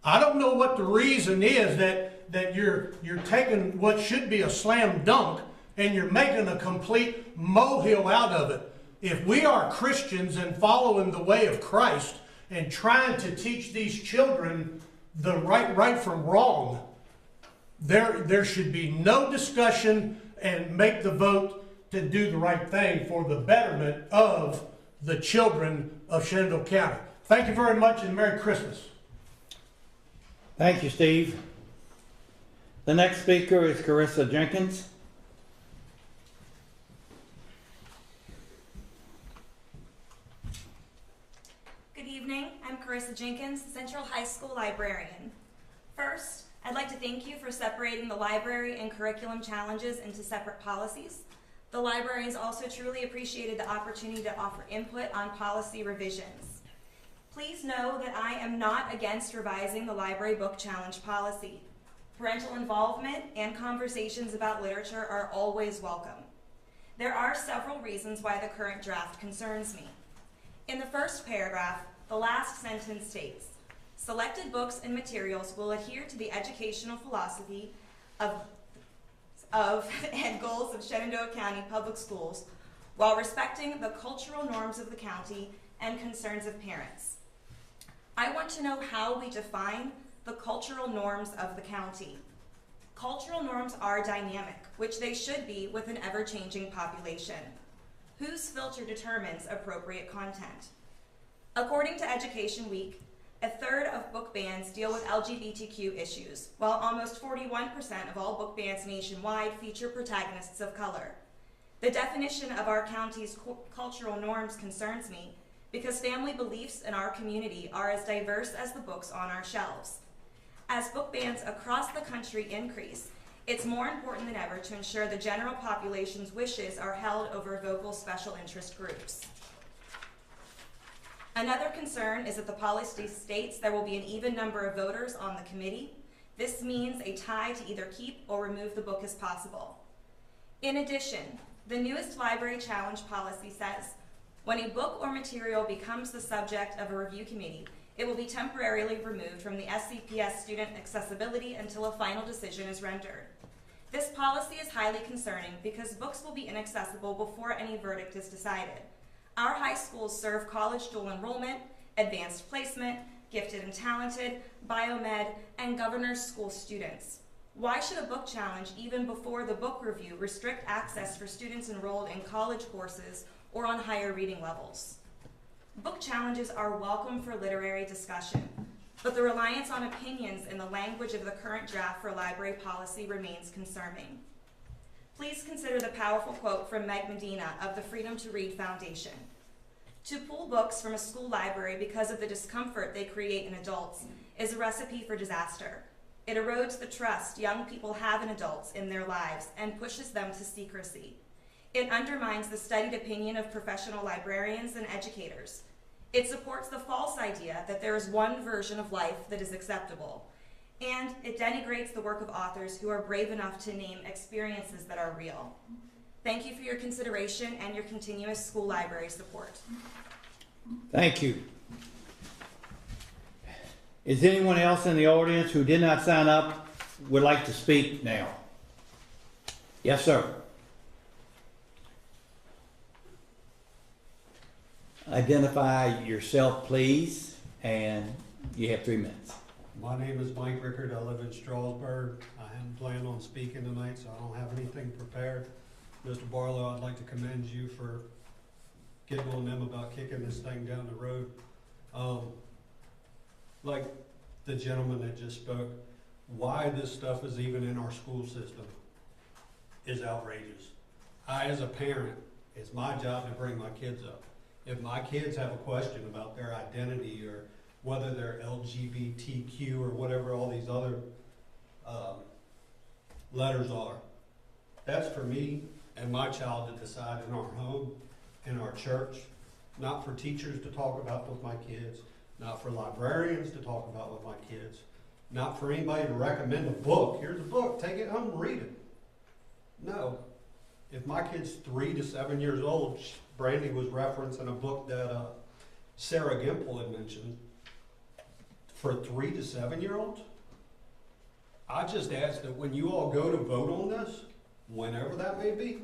I don't know what the reason is that you're taking what should be a slam dunk and you're making a complete molehill out of it. If we are Christians and following the way of Christ and trying to teach these children the right from wrong, there should be no discussion, and make the vote to do the right thing for the betterment of the children of Shenandoah County. Thank you very much, and Merry Christmas. Thank you, Steve. The next speaker is Carissa Jenkins. Good evening, I'm Carissa Jenkins, Central High School librarian. First, I'd like to thank you for separating the library and curriculum challenges into separate policies. The librarians also truly appreciated the opportunity to offer input on policy revisions. Please know that I am not against revising the library book challenge policy. Parental involvement and conversations about literature are always welcome. There are several reasons why the current draft concerns me. In the first paragraph, the last sentence states, "Selected books and materials will adhere to the educational philosophy of and goals of Shenandoah County Public Schools while respecting the cultural norms of the county and concerns of parents." I want to know how we define the cultural norms of the county. Cultural norms are dynamic, which they should be with an ever-changing population. Whose filter determines appropriate content? According to Education Week, a third of book bans deal with LGBTQ issues, while almost 41% of all book bans nationwide feature protagonists of color. The definition of our county's cultural norms concerns me because family beliefs in our community are as diverse as the books on our shelves. As book bans across the country increase, it's more important than ever to ensure the general population's wishes are held over vocal special interest groups. Another concern is that the policy states there will be an even number of voters on the committee. This means a tie to either keep or remove the book as possible. In addition, the newest library challenge policy says, when a book or material becomes the subject of a review committee, it will be temporarily removed from the SCPS student accessibility until a final decision is rendered. This policy is highly concerning because books will be inaccessible before any verdict is decided. Our high schools serve college dual enrollment, advanced placement, gifted and talented, biomed, and governor's school students. Why should a book challenge, even before the book review, restrict access for students enrolled in college courses or on higher reading levels? Book challenges are welcome for literary discussion, but the reliance on opinions in the language of the current draft for library policy remains concerning. Please consider the powerful quote from Meg Medina of the Freedom to Read Foundation. "To pull books from a school library because of the discomfort they create in adults is a recipe for disaster. It erodes the trust young people have in adults in their lives and pushes them to secrecy. It undermines the studied opinion of professional librarians and educators. It supports the false idea that there is one version of life that is acceptable. And it denigrates the work of authors who are brave enough to name experiences that are real. Thank you for your consideration and your continuous school library support." Thank you. Is anyone else in the audience who did not sign up would like to speak now? Yes, sir. Identify yourself, please, and you have 3 minutes. My name is Mike Rickard. I live in Strasburg. I hadn't planned on speaking tonight, so I don't have anything prepared. Mr. Barlow, I'd like to commend you for getting on them about kicking this thing down the road. Like the gentleman that just spoke, why this stuff is even in our school system is outrageous. I, as a parent, it's my job to bring my kids up. If my kids have a question about their identity or whether they're LGBTQ or whatever all these other letters are, that's for me and my child to decide in our home, in our church, not for teachers to talk about with my kids, not for librarians to talk about with my kids, not for anybody to recommend a book. Here's a book, take it home and read it. No. If my kid's 3 to 7 years old, Brandy was referencing a book that Sarah Gimple had mentioned. For 3 to 7-year-olds, I just ask that when you all go to vote on this, whenever that may be,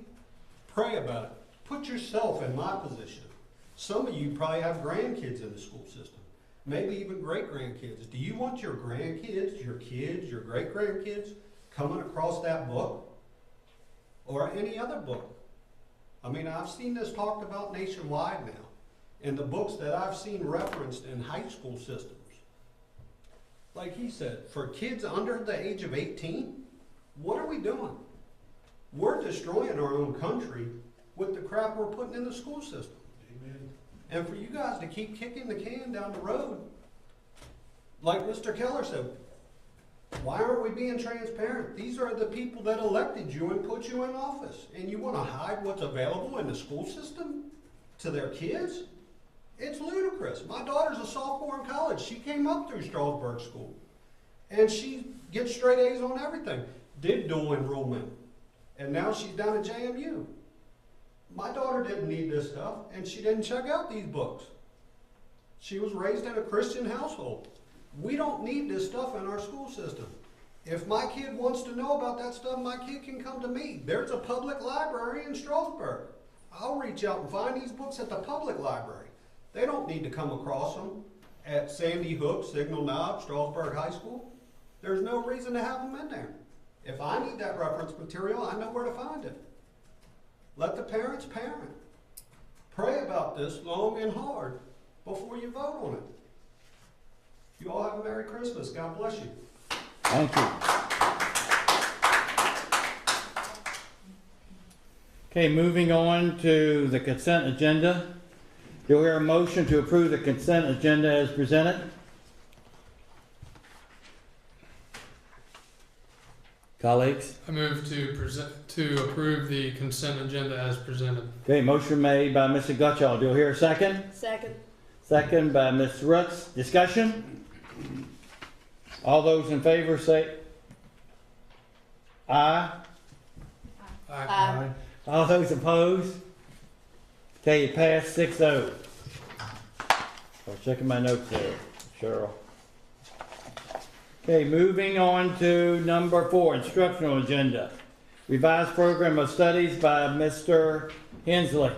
pray about it. Put yourself in my position. Some of you probably have grandkids in the school system, maybe even great-grandkids. Do you want your grandkids, your kids, your great-grandkids coming across that book or any other book? I mean, I've seen this talked about nationwide now in the books that I've seen referenced in high school systems. Like he said, for kids under the age of 18, what are we doing? We're destroying our own country with the crap we're putting in the school system. Amen. And for you guys to keep kicking the can down the road, like Mr. Keller said, why aren't we being transparent? These are the people that elected you and put you in office, and you want to hide what's available in the school system to their kids? It's ludicrous. My daughter's a sophomore in college. She came up through Strasburg School, and she gets straight A's on everything. Did dual enrollment, and now she's down at JMU. My daughter didn't need this stuff, and she didn't check out these books. She was raised in a Christian household. We don't need this stuff in our school system. If my kid wants to know about that stuff, my kid can come to me. There's a public library in Strasburg. I'll reach out and find these books at the public library. They don't need to come across them at Sandy Hook, Signal Knob, Strasburg High School. There's no reason to have them in there. If I need that reference material, I know where to find it. Let the parents parent. Pray about this long and hard before you vote on it. You all have a Merry Christmas. God bless you. Thank you. Okay, moving on to the consent agenda. Do we hear a motion to approve the consent agenda as presented? Colleagues? I move to approve the consent agenda as presented. Okay, motion made by Mr. Gutschall. Do we hear a second? Second. Second by Ms. Roots. Discussion? All those in favor say aye. Aye. All those opposed? Okay, you passed 6-0. I was checking my notes there, Cheryl. Okay, moving on to number 4, instructional agenda. Revised program of studies by Mr. Hensley.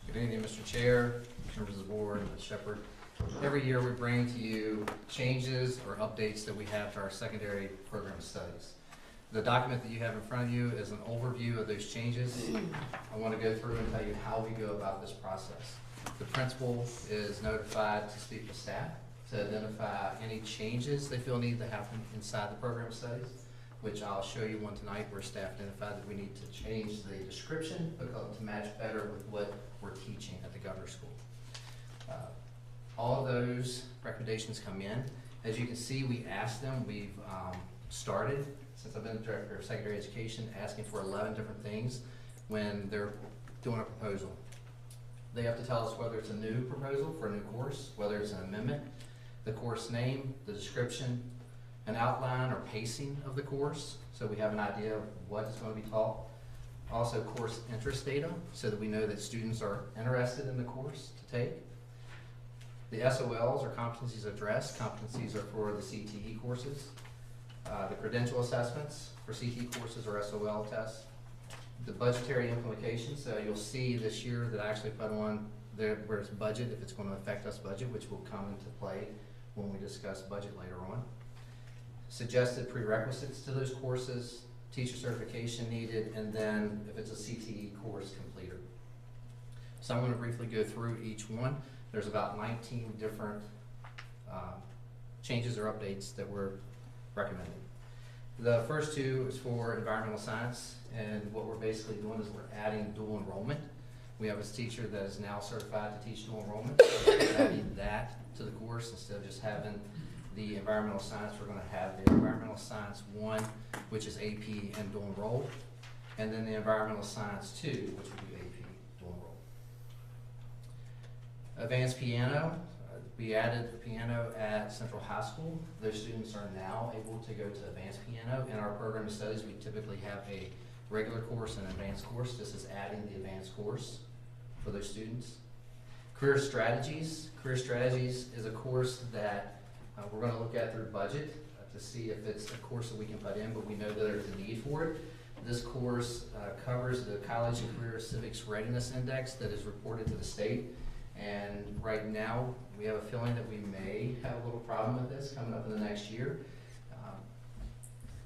Good evening, Mr. Chair, members of the board, Ms. Shepherd. Every year we bring to you changes or updates that we have to our secondary program studies. The document that you have in front of you is an overview of those changes. I want to go through and tell you how we go about this process. The principal is notified to speak with staff to identify any changes they feel need to happen inside the program studies, which I'll show you one tonight where staff identified that we need to change the description to match better with what we're teaching at the governor's school. All of those recommendations come in. As you can see, we asked them, we've started, since I've been the director of secondary education, asking for 11 different things when they're doing a proposal. They have to tell us whether it's a new proposal for a new course, whether it's an amendment, the course name, the description, an outline or pacing of the course, so we have an idea of what is going to be taught. Also course interest data, so that we know that students are interested in the course to take. The SOLs or competencies addressed. Competencies are for the CTE courses. The credential assessments for CTE courses or SOL tests. The budgetary implications, so you'll see this year that I actually put on there where it's budget, if it's going to affect us budget, which will come into play when we discuss budget later on. Suggested prerequisites to those courses, teacher certification needed, and then if it's a CTE course completer. So I'm going to briefly go through each one. There's about 19 different changes or updates that we're recommending. The first two is for environmental science, and what we're basically doing is we're adding dual enrollment. We have a teacher that is now certified to teach dual enrollment. So we're adding that to the course instead of just having the environmental science. We're going to have the environmental science 1, which is AP and dual enroll, and then the environmental science 2, which will be AP dual enroll. Advanced piano, we added the piano at Central High School. Those students are now able to go to advanced piano. In our program of studies, we typically have a regular course and an advanced course. This is adding the advanced course for those students. Career Strategies. Career Strategies is a course that we're going to look at through budget to see if it's a course that we can put in, but we know that there's a need for it. This course covers the College and Career Civics Readiness Index that is reported to the state. And right now, we have a feeling that we may have a little problem with this coming up in the next year.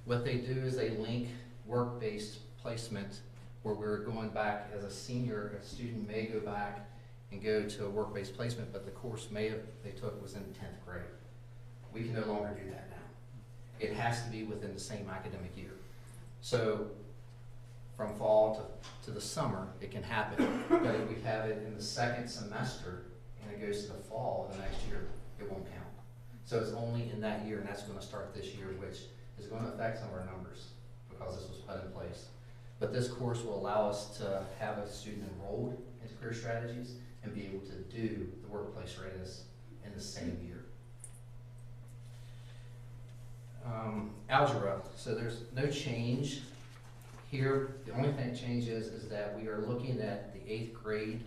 What they do is they link work-based placement, where we're going back as a senior, a student may go back and go to a work-based placement, but the course they took was in 10th grade. We can no longer do that now. It has to be within the same academic year. So from fall to the summer, it can happen, but if we have it in the second semester and it goes to the fall of the next year, it won't count. So it's only in that year, and that's going to start this year, which is going to affect some of our numbers because this was put in place. But this course will allow us to have a student enrolled into Career Strategies and be able to do the workplace readiness in the same year. algebra, so there's no change here. The only thing that changes is that we are looking at the 8th grade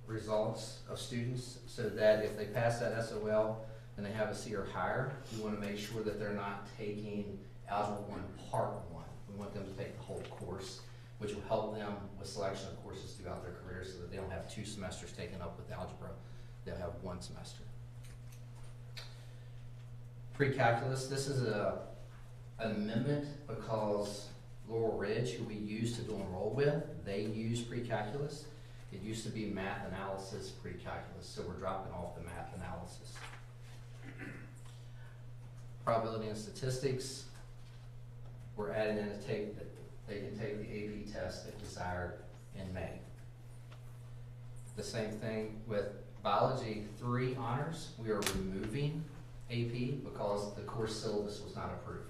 results of students, so that if they pass that SOL and they have a C or higher, we want to make sure that they're not taking Algebra 1 Part 1. We want them to take the whole course, which will help them with selection of courses throughout their career, so that they don't have 2 semesters taken up with algebra. They'll have 1 semester. Pre-calculus, this is an amendment because Laurel Ridge, who we used to do enroll with, they use pre-calculus. It used to be math analysis, pre-calculus, so we're dropping off the math analysis. Probability and statistics, we're adding in that they can take the AP test if desired in May. The same thing with biology 3 honors, we are removing AP because the course syllabus was not approved.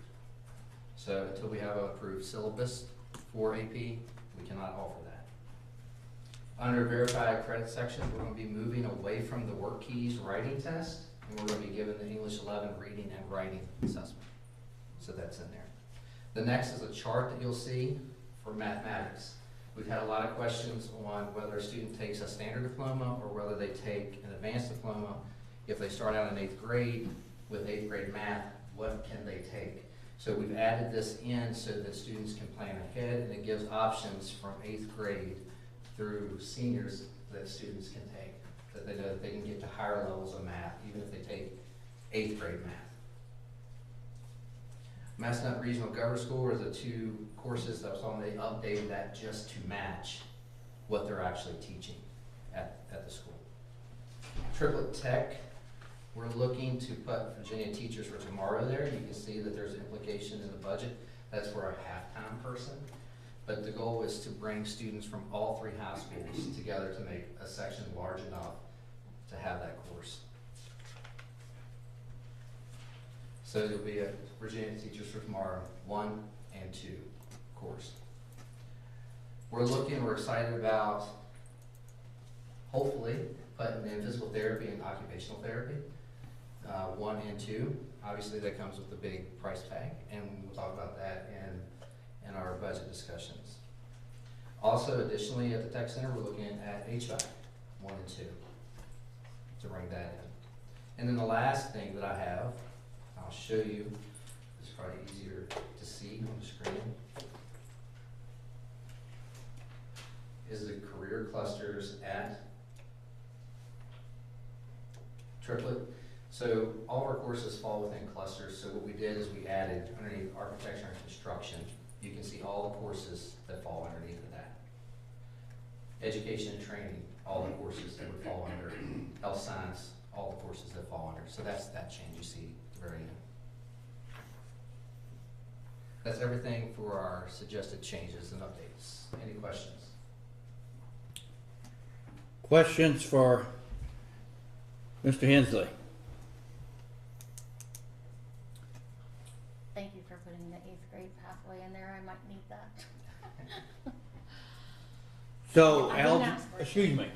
So until we have an approved syllabus for AP, we cannot offer that. Under verified credit section, we're going to be moving away from the work keys writing test, and we're going to be given the English 11 reading and writing assessment. So that's in there. The next is a chart that you'll see for mathematics. We've had a lot of questions on whether a student takes a standard diploma or whether they take an advanced diploma. If they start out in 8th grade with 8th grade math, what can they take? So we've added this in so that students can plan ahead, and it gives options from 8th grade through seniors that students can take, that they know that they can get to higher levels of math even if they take 8th grade math. Massanutten Regional Government School are the 2 courses that I was on. They updated that just to match what they're actually teaching at the school. Triplet Tech, we're looking to put Virginia Teachers for Tomorrow there. You can see that there's implication in the budget. That's for a half-time person. But the goal is to bring students from all 3 high schools together to make a section large enough to have that course. So there'll be a Virginia Teachers for Tomorrow 1 and 2 course. We're excited about hopefully putting in physical therapy and occupational therapy, 1 and 2. Obviously that comes with a big price tag, and we'll talk about that in our budget discussions. Also, additionally, at the Tech Center, we're looking at HVAC 1 and 2 to bring that in. And then the last thing that I have, I'll show you, it's probably easier to see on the screen, is the career clusters at Triplet. So all of our courses fall within clusters, so what we did is we added underneath architecture and construction, you can see all the courses that fall underneath of that. Education and training, all the courses that would fall under. Health science, all the courses that fall under. So that's that change you see at the very end. That's everything for our suggested changes and updates. Any questions? Questions for Mr. Hensley? Thank you for putting the 8th grade pathway in there. I might need that. So, I didn't ask for it. excuse me,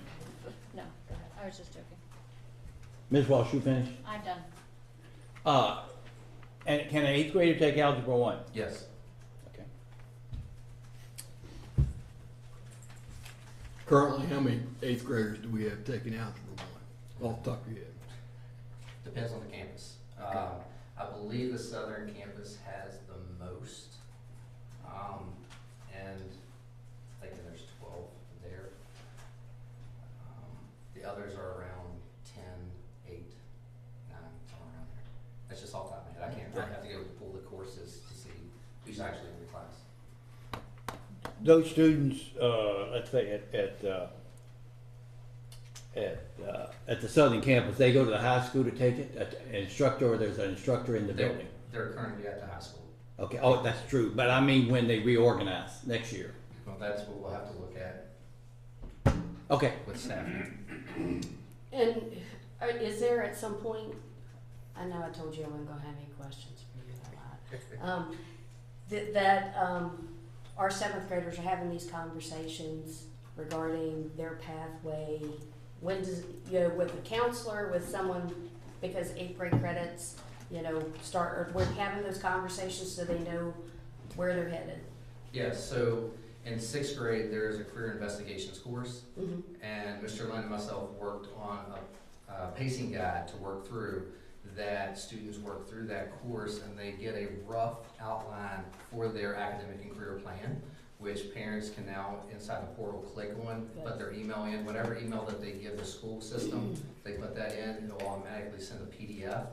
No, go ahead. I was just joking. Ms. Walsh, you finished? I'm done. And can an 8th grader take Algebra 1? Yes. Okay. Currently, how many 8th graders do we have taking Algebra 1? Off the top of your head. Depends on the campus. Okay. I believe the southern campus has the most, and I think there's 12 there. The others are around 10, 8, 9, somewhere around there. That's just off the top of my head. I have to go pull the courses to see who's actually in the class. Those students, let's say at the southern campus, they go to the high school to take it, an instructor, or there's an instructor in the building? They're currently at the high school. Okay, oh, that's true, but I mean when they reorganize next year. Well, that's what we'll have to look at Okay. with staff. And is there at some point, I know I told you I wasn't gonna have any questions for you a lot, that our 7th graders are having these conversations regarding their pathway. When does, with a counselor, with someone, because 8th grade credits you know, start, or we're having those conversations so they know where they're headed? Yes, so in sixth grade, there is a career investigations course, Mhm. and Mr. Lynn and myself worked on a pacing guide to work through that. Students work through that course and they get a rough outline for their academic and career plan, which parents can now inside the portal click on, put their email in, whatever email that they give the school system, they put that in, it'll automatically send a PDF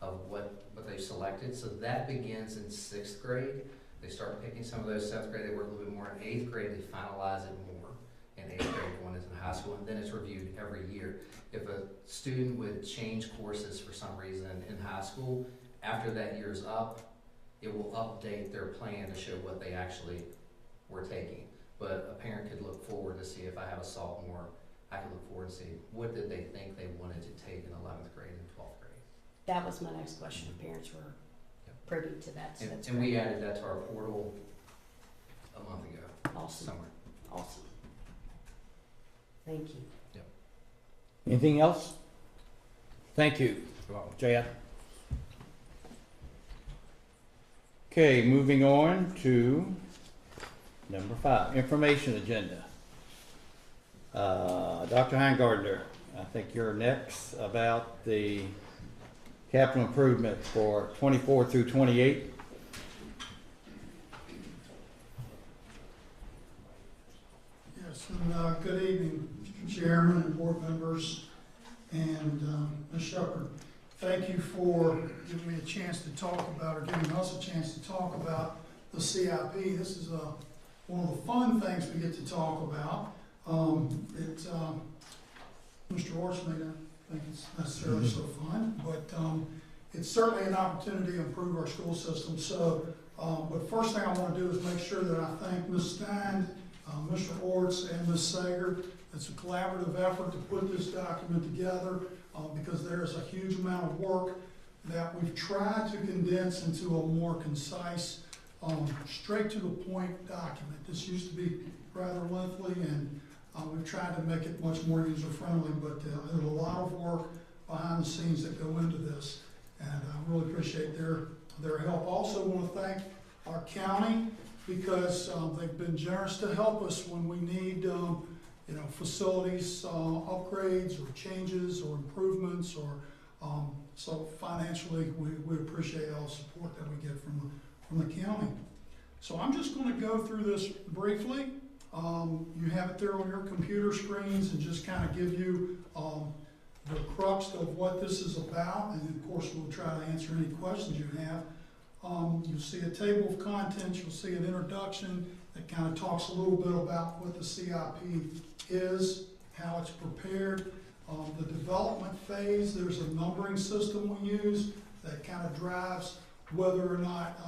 of what they've selected. So that begins in sixth grade. They start picking some of those. Seventh grade, they work a little bit more. In eighth grade, they finalize it more. In eighth grade, going into high school, and then it's reviewed every year. If a student would change courses for some reason in high school, after that year's up, it will update their plan to show what they actually were taking. But a parent could look forward to see if I have a sophomore, I could look forward and see what did they think they wanted to take in 11th grade and 12th grade. That was my next question. If parents were privy to that. So that's And great. we added that to our portal a month ago. Awesome. Somewhere. Awesome. Thank you. Anything else? Thank you, Chad. Okay, moving on to number 5, information agenda. Dr. Heingardner, I think you're next about the capital improvement for 24 through 28. Yes, and good evening, Mr. Chairman and board members, and Ms. Shepherd. Thank you for giving me a chance to talk about, or giving us a chance to talk about the CIP. This is one of the fun things we get to talk about. Mr. Orts may not think it's necessarily so fun, but it's certainly an opportunity to improve our school system. So, but first thing I want to do is make sure that I thank Ms. Stein, Mr. Orts, and Ms. Sager. It's a collaborative effort to put this document together because there is a huge amount of work that we've tried to condense into a more concise, straight to the point document. This used to be rather lengthy, and we've tried to make it much more user friendly, but there's a lot of work behind the scenes that go into this, and I really appreciate their help. Also want to thank our county because they've been generous to help us when we need facilities upgrades or changes or improvements, or so financially we appreciate all the support that we get from the county. So I'm just going to go through this briefly. You have it there on your computer screens, and just kind of give you the crux of what this is about, and of course we'll try to answer any questions you have. You'll see a table of contents, you'll see an introduction that kind of talks a little bit about what the CIP is, how it's prepared. The development phase, there's a numbering system we use that kind of drives whether or not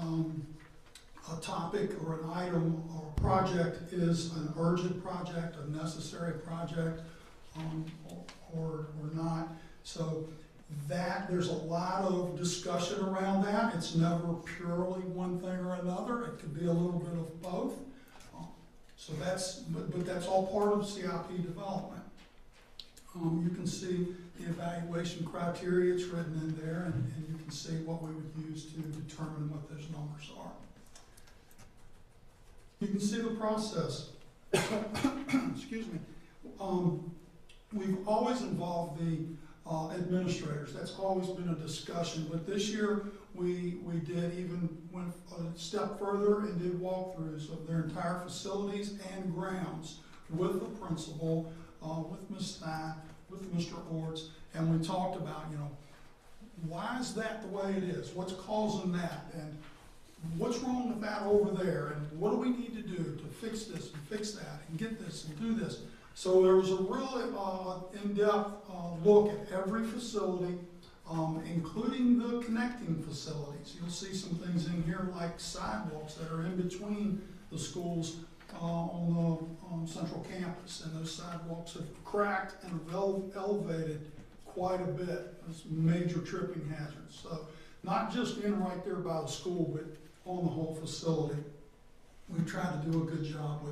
a topic or an item or a project is an urgent project, a necessary project, or not. So that there's a lot of discussion around that. It's never purely one thing or another. It could be a little bit of both. So that's, but that's all part of CIP development. You can see the evaluation criteria, it's written in there, and you can see what we would use to determine what those numbers are. You can see the process. Excuse me. We've always involved the administrators. That's always been a discussion, but this year we went a step further and did walkthroughs of their entire facilities and grounds with the principal, with Ms. Stein, with Mr. Orts, and we talked about, why is that the way it is? What's causing that? And what's wrong with that over there? And what do we need to do to fix this and fix that and get this and do this? So there was a really in-depth look at every facility, including the connecting facilities. You'll see some things in here like sidewalks that are in between the schools on the central campus, and those sidewalks have cracked and elevated quite a bit. There's major tripping hazards. So not just in right there by the school, but on the whole facility. We've tried to do a good job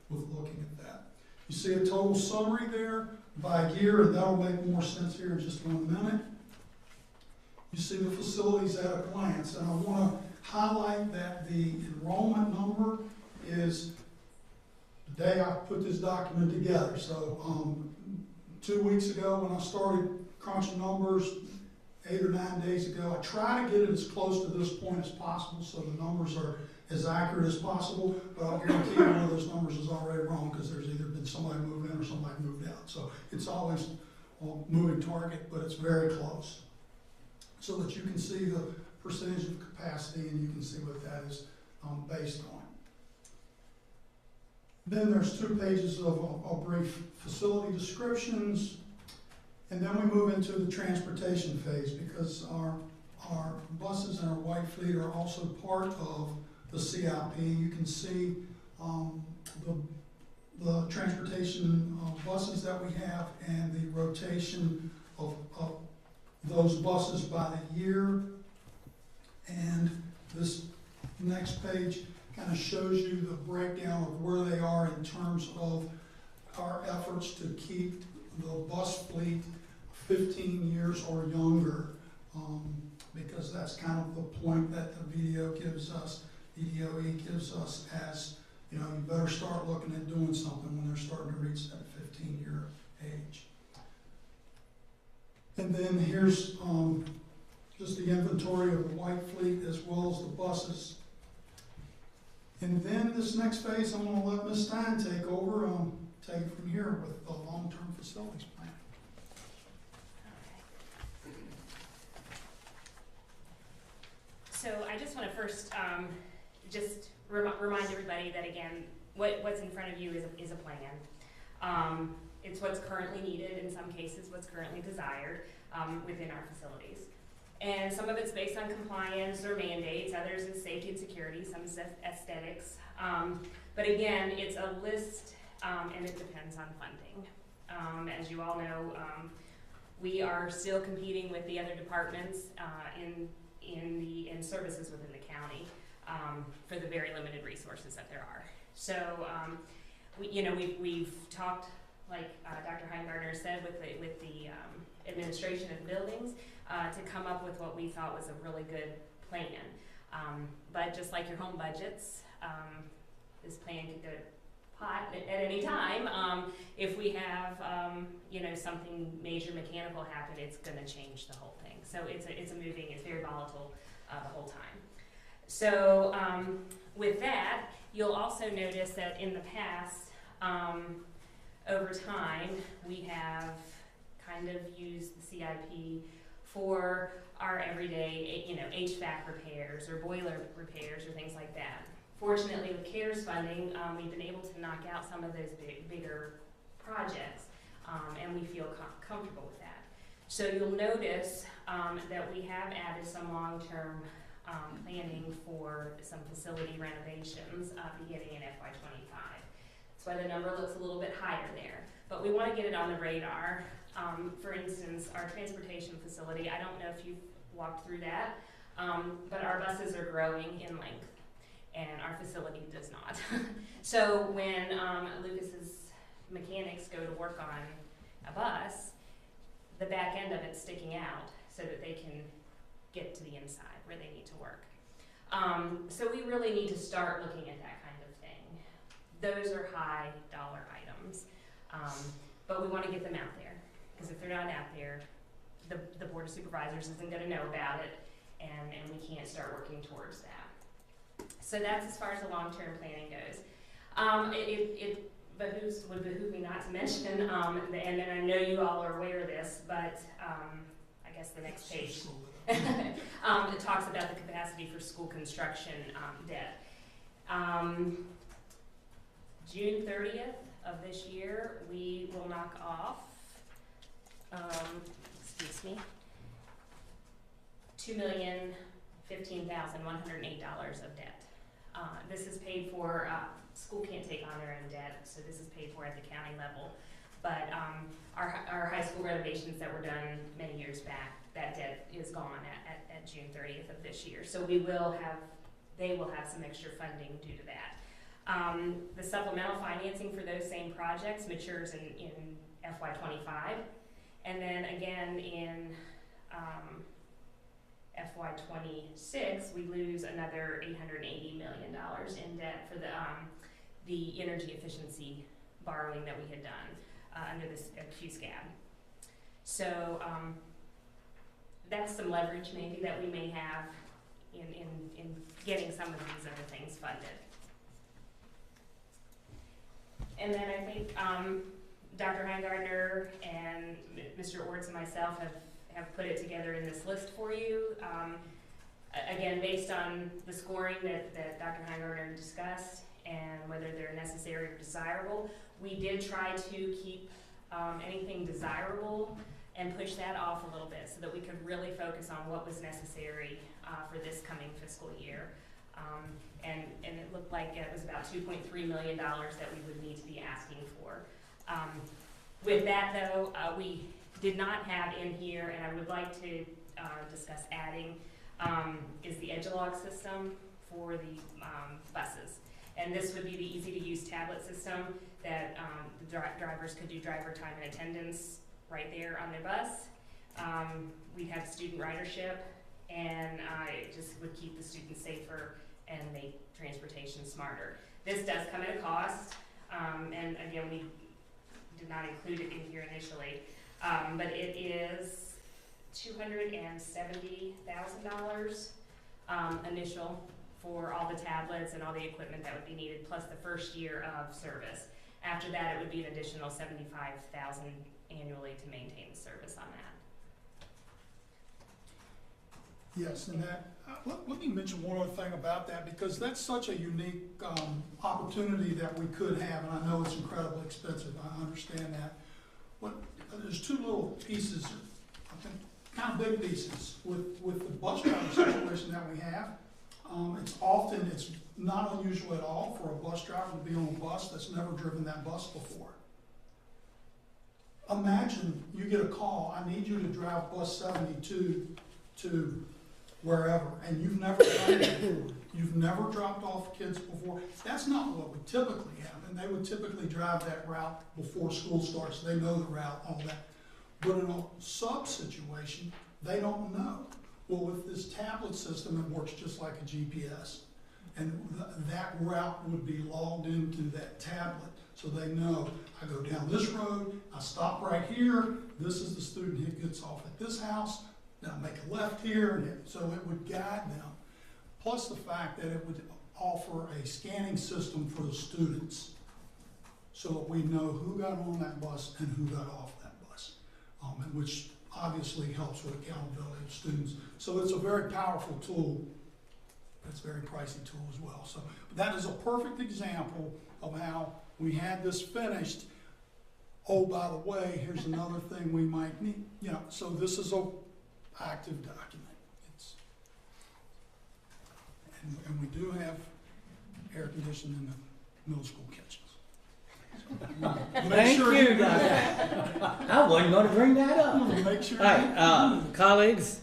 with looking at that. You see a total summary there by year, and that'll make more sense here in just 1 minute. you see the facilities at a glance. And I want to highlight that the enrollment number is the day I put this document together. So 2 weeks ago when I started crunching numbers, 8 or 9 days ago, I try to get it as close to this point as possible so the numbers are as accurate as possible, but I'll guarantee you one of those numbers is already wrong because there's either been somebody move in or somebody moved out. So it's always a moving target, but it's very close. So that you can see the percentage of capacity and you can see what that is based on. Then there's 2 pages of brief facility descriptions, and then we move into the transportation phase because our buses and our white fleet are also part of the CIP. You can see the transportation buses that we have and the rotation of those buses by the year. And this next page kind of shows you the breakdown of where they are in terms of our efforts to keep the bus fleet 15 years or younger, because that's kind of the point that the VDOE gives us as, you know, you better start looking at doing something when they're starting to reach that 15-year age. And then here's just the inventory of the white fleet as well as the buses. And then this next phase, I'm going to let Ms. Stein take over, take it from here with the long-term facilities plan. So I just want to first just remind everybody that, again, what's in front of you is a plan. It's what's currently needed, in some cases what's currently desired within our facilities. And some of it's based on compliance or mandates, others is safety and security, some is aesthetics. But again, it's a list and it depends on funding. As you all know, we are still competing with the other departments in services within the county for the very limited resources that there are. So we've talked, like Dr. Heingartner said, with the administration of buildings to come up with what we thought was a really good plan. But just like your home budgets, this plan could go to pot at any time. If we have something major mechanical happen, it's going to change the whole thing. So it's very volatile the whole time. So with that, you'll also notice that in the past, over time, we have kind of used the CIP for our everyday, HVAC repairs or boiler repairs or things like that. Fortunately, with CARES funding, we've been able to knock out some of those bigger projects, and we feel comfortable with that. So you'll notice that we have added some long-term planning for some facility renovations beginning in FY25. That's why the number looks a little bit higher there. But we want to get it on the radar. For instance, our transportation facility, I don't know if you've walked through that, but our buses are growing in length, and our facility does not. So when Lucas's mechanics go to work on a bus, the back end of it's sticking out so that they can get to the inside where they need to work. So we really need to start looking at that kind of thing. Those are high dollar items, but we want to get them out there, because if they're not out there, the Board of Supervisors isn't going to know about it, and we can't start working towards that. So that's as far as the long-term planning goes. It would behoove me not to mention, and I know you all are aware of this, but I guess the next page it talks about the capacity for school construction debt. June 30th of this year, we will knock off, $2,015,108 of debt. This is paid for, school can't take on their own debt, so this is paid for at the county level. But our high school renovations that were done many years back, that debt is gone at June 30th of this year. So they will have some extra funding due to that. The supplemental financing for those same projects matures in FY25. And then again in FY '26, we lose another $880 million in debt for the energy efficiency borrowing that we had done under this QSCAB. So that's some leverage maybe that we may have in getting some of these other things funded. And then I think Dr. Heingardner and Mr. Orts and myself have put it together in this list for you. Again, based on the scoring that Dr. Heingardner discussed and whether they're necessary or desirable, we did try to keep anything desirable and push that off a little bit so that we could really focus on what was necessary for this coming fiscal year. And it looked like it was about $2.3 million that we would need to be asking for. With that though, we did not have in here, and I would like to discuss adding, is the EduLog system for the buses. And this would be the easy to use tablet system that the drivers could do driver time and attendance right there on their bus. We'd have student ridership, and it just would keep the students safer and make transportation smarter. This does come at a cost, and again, we did not include it in here initially, but it is $270,000 initial for all the tablets and all the equipment that would be needed, plus the first year of service. After that, it would be an additional $75,000 annually to maintain the service on that. Yes, and that, let me mention one other thing about that, because that's such a unique opportunity that we could have, and I know it's incredibly expensive, I understand that. But there's two little pieces, I think, kind of big pieces, with the bus driver situation that we have. It's not unusual at all for a bus driver to be on a bus that's never driven that bus before. Imagine you get a call, I need you to drive bus 72 to wherever, and you've never done it before. You've never dropped off kids before. That's not what we typically have, and they would typically drive that route before school starts. They know the route, all that. But in a sub situation, they don't know. Well, with this tablet system, it works just like a GPS. And that route would be logged into that tablet. So they know, I go down this road, I stop right here, this is the student who gets off at this house, now make a left here, and so it would guide them. Plus the fact that it would offer a scanning system for the students so that we know who got on that bus and who got off that bus, and which obviously helps with accountability of students. So it's a very powerful tool. It's a very pricey tool as well. So that is a perfect example of how we had this finished. Oh, by the way, here's another thing we might need. You know, so this is a active document. And we do have air conditioning in the middle school kitchens. Thank you, Doctor. I wasn't going to bring that up. Make sure. All right, colleagues,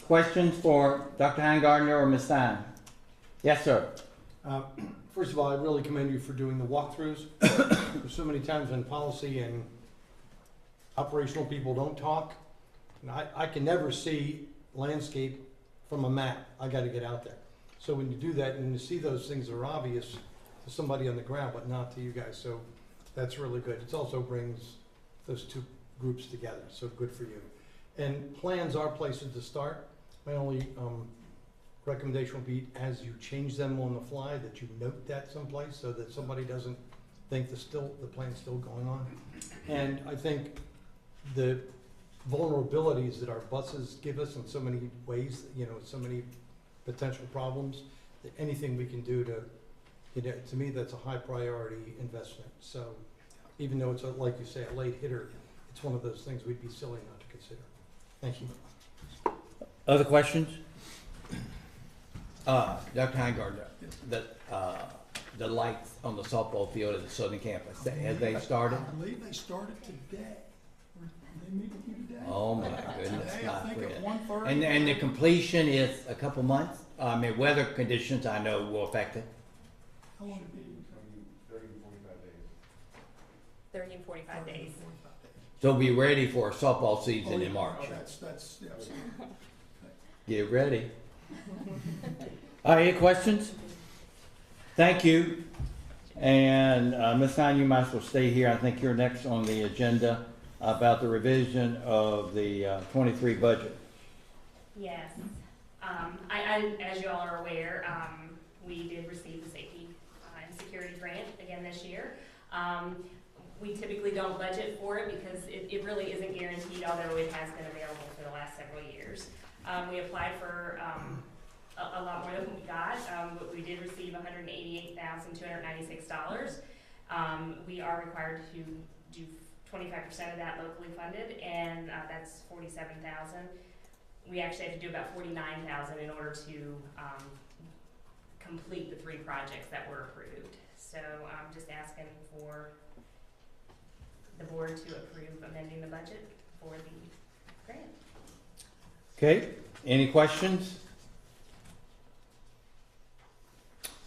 questions for Dr. Heingardner or Ms. Stein? Yes, sir. First of all, I really commend you for doing the walkthroughs. There's so many times in policy and operational people don't talk. And I can never see landscape from a map. I got to get out there. So when you do that and you see those things that are obvious to somebody on the ground, but not to you guys. So that's really good. It also brings those two groups together. So good for you. And plans are places to start. My only recommendation will be as you change them on the fly that you note that someplace so that somebody doesn't think the plan's still going on. And I think the vulnerabilities that our buses give us in so many ways, you know, so many potential problems, that anything we can do to, you know, to me that's a high priority investment. So even though it's like you say, a late hitter, it's one of those things we'd be silly not to consider. Thank you. Other questions? Dr. Heingardner, the lights on the softball field at the Southern Campus, have they started? I believe they started today. They meet with you today? Oh my goodness, Today, my I think at friend. 1:30. And the completion is a couple months? I mean, weather conditions I know will affect it. How long did it be? 30 and 45 days. So be ready for softball season in March. That's yes. Get ready. All right, any questions? Thank you. And Ms. Hine, you might as well stay here. I think you're next on the agenda about the revision of the 23 budget. Yes. As you all are aware, we did receive the safety and security grant again this year. We typically don't budget for it because it really isn't guaranteed, although it has been available for the last several years. We applied for a lot more than we got, but we did receive $188,296. We are required to do 25% of that locally funded, and that's $47,000. We actually have to do about $49,000 in order to complete the 3 projects that were approved. So I'm just asking for the board to approve amending the budget for the grant. Okay, any questions?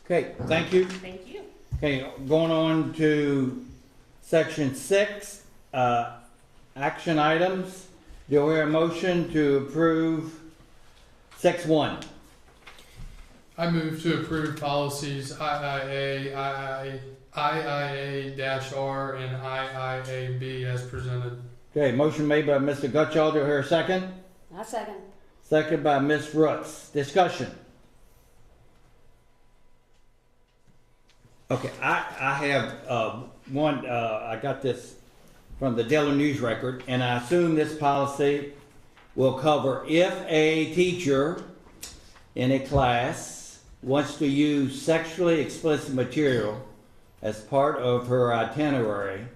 Okay, thank you. Thank you. Okay, going on to section 6, action items. Do I hear a motion to approve 6.1? I move to approve policies IIA-R and IIA-B as presented. Okay, motion made by Mr. Gutschall. Do I hear a second? I second. Second by Ms. Rooks. Discussion. Okay, I have one, I got this from the Daily News Record, and I assume this policy will cover if a teacher in a class wants to use sexually explicit material as part of her itinerary,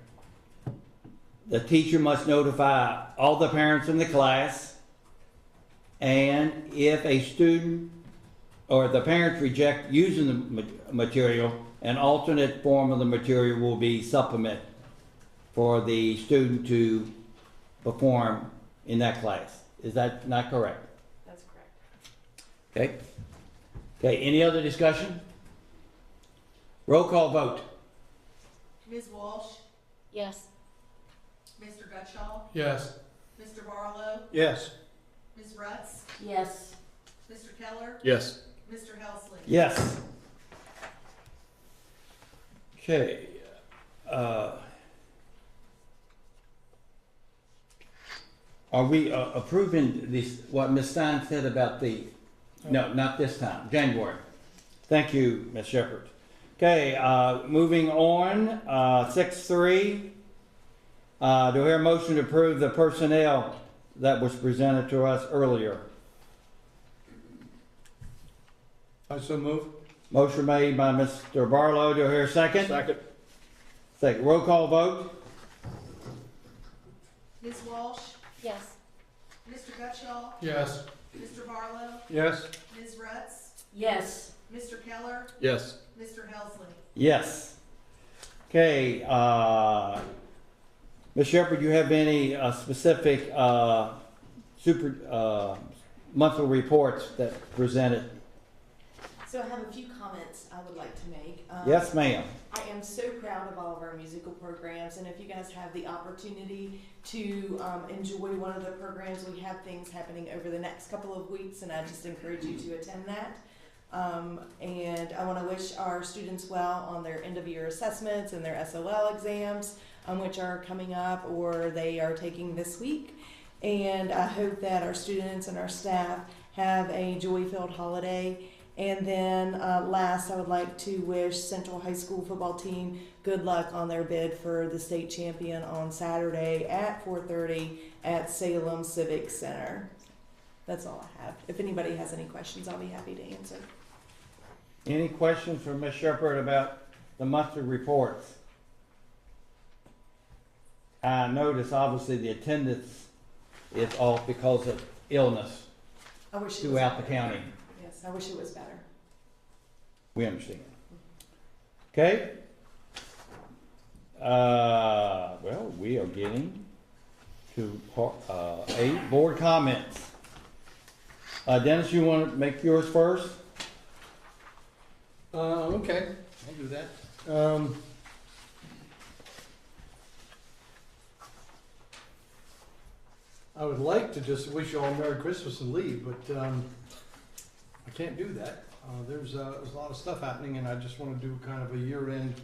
the teacher must notify all the parents in the class, and if a student or the parents reject using the material, an alternate form of the material will be supplement for the student to perform in that class. Is that not correct? That's correct. Okay. Okay, any other discussion? Roll call vote. Ms. Walsh? Yes. Mr. Gutschall? Yes. Mr. Barlow? Yes. Ms. Rutz? Yes. Mr. Keller? Yes. Mr. Helsley? Yes. Okay. Are we approving this, what Ms. Stein said about the, no, not this time, January. Thank you, Ms. Shepherd. Okay, moving on, 6.3. Do I hear a motion to approve the personnel that was presented to us earlier? I so move. Motion made by Mr. Barlow. Do I hear a second? Second. Second. Roll call vote. Ms. Walsh? Yes. Mr. Gutschall? Yes. Mr. Barlow? Yes. Ms. Rutz? Yes. Mr. Keller? Yes. Mr. Helsley? Yes. Okay, Ms. Shepherd, you have any specific monthly reports that presented? So I have a few comments I would like to make. Yes, ma'am. I am so proud of all of our musical programs, and if you guys have the opportunity to enjoy one of the programs, we have things happening over the next couple of weeks, and I just encourage you to attend that. And I want to wish our students well on their end-of-year assessments and their SOL exams, which are coming up or they are taking this week. And I hope that our students and our staff have a joy-filled holiday. And then last, I would like to wish Central High School football team good luck on their bid for the state champion on Saturday at 4:30 at Salem Civic Center. That's all I have. If anybody has any questions, I'll be happy to answer. Any questions for Ms. Shepherd about the monthly reports? I notice obviously the attendance is off because of illness I wish it was throughout the better. county. Yes, I wish it was better. We understand. Okay. Well, we are getting to part 8, board comments. Dennis, you want to make yours first? Okay, I'll do that. I would like to just wish you all Merry Christmas and leave, but I can't do that. There's a lot of stuff happening, and I just want to do kind of a year-end,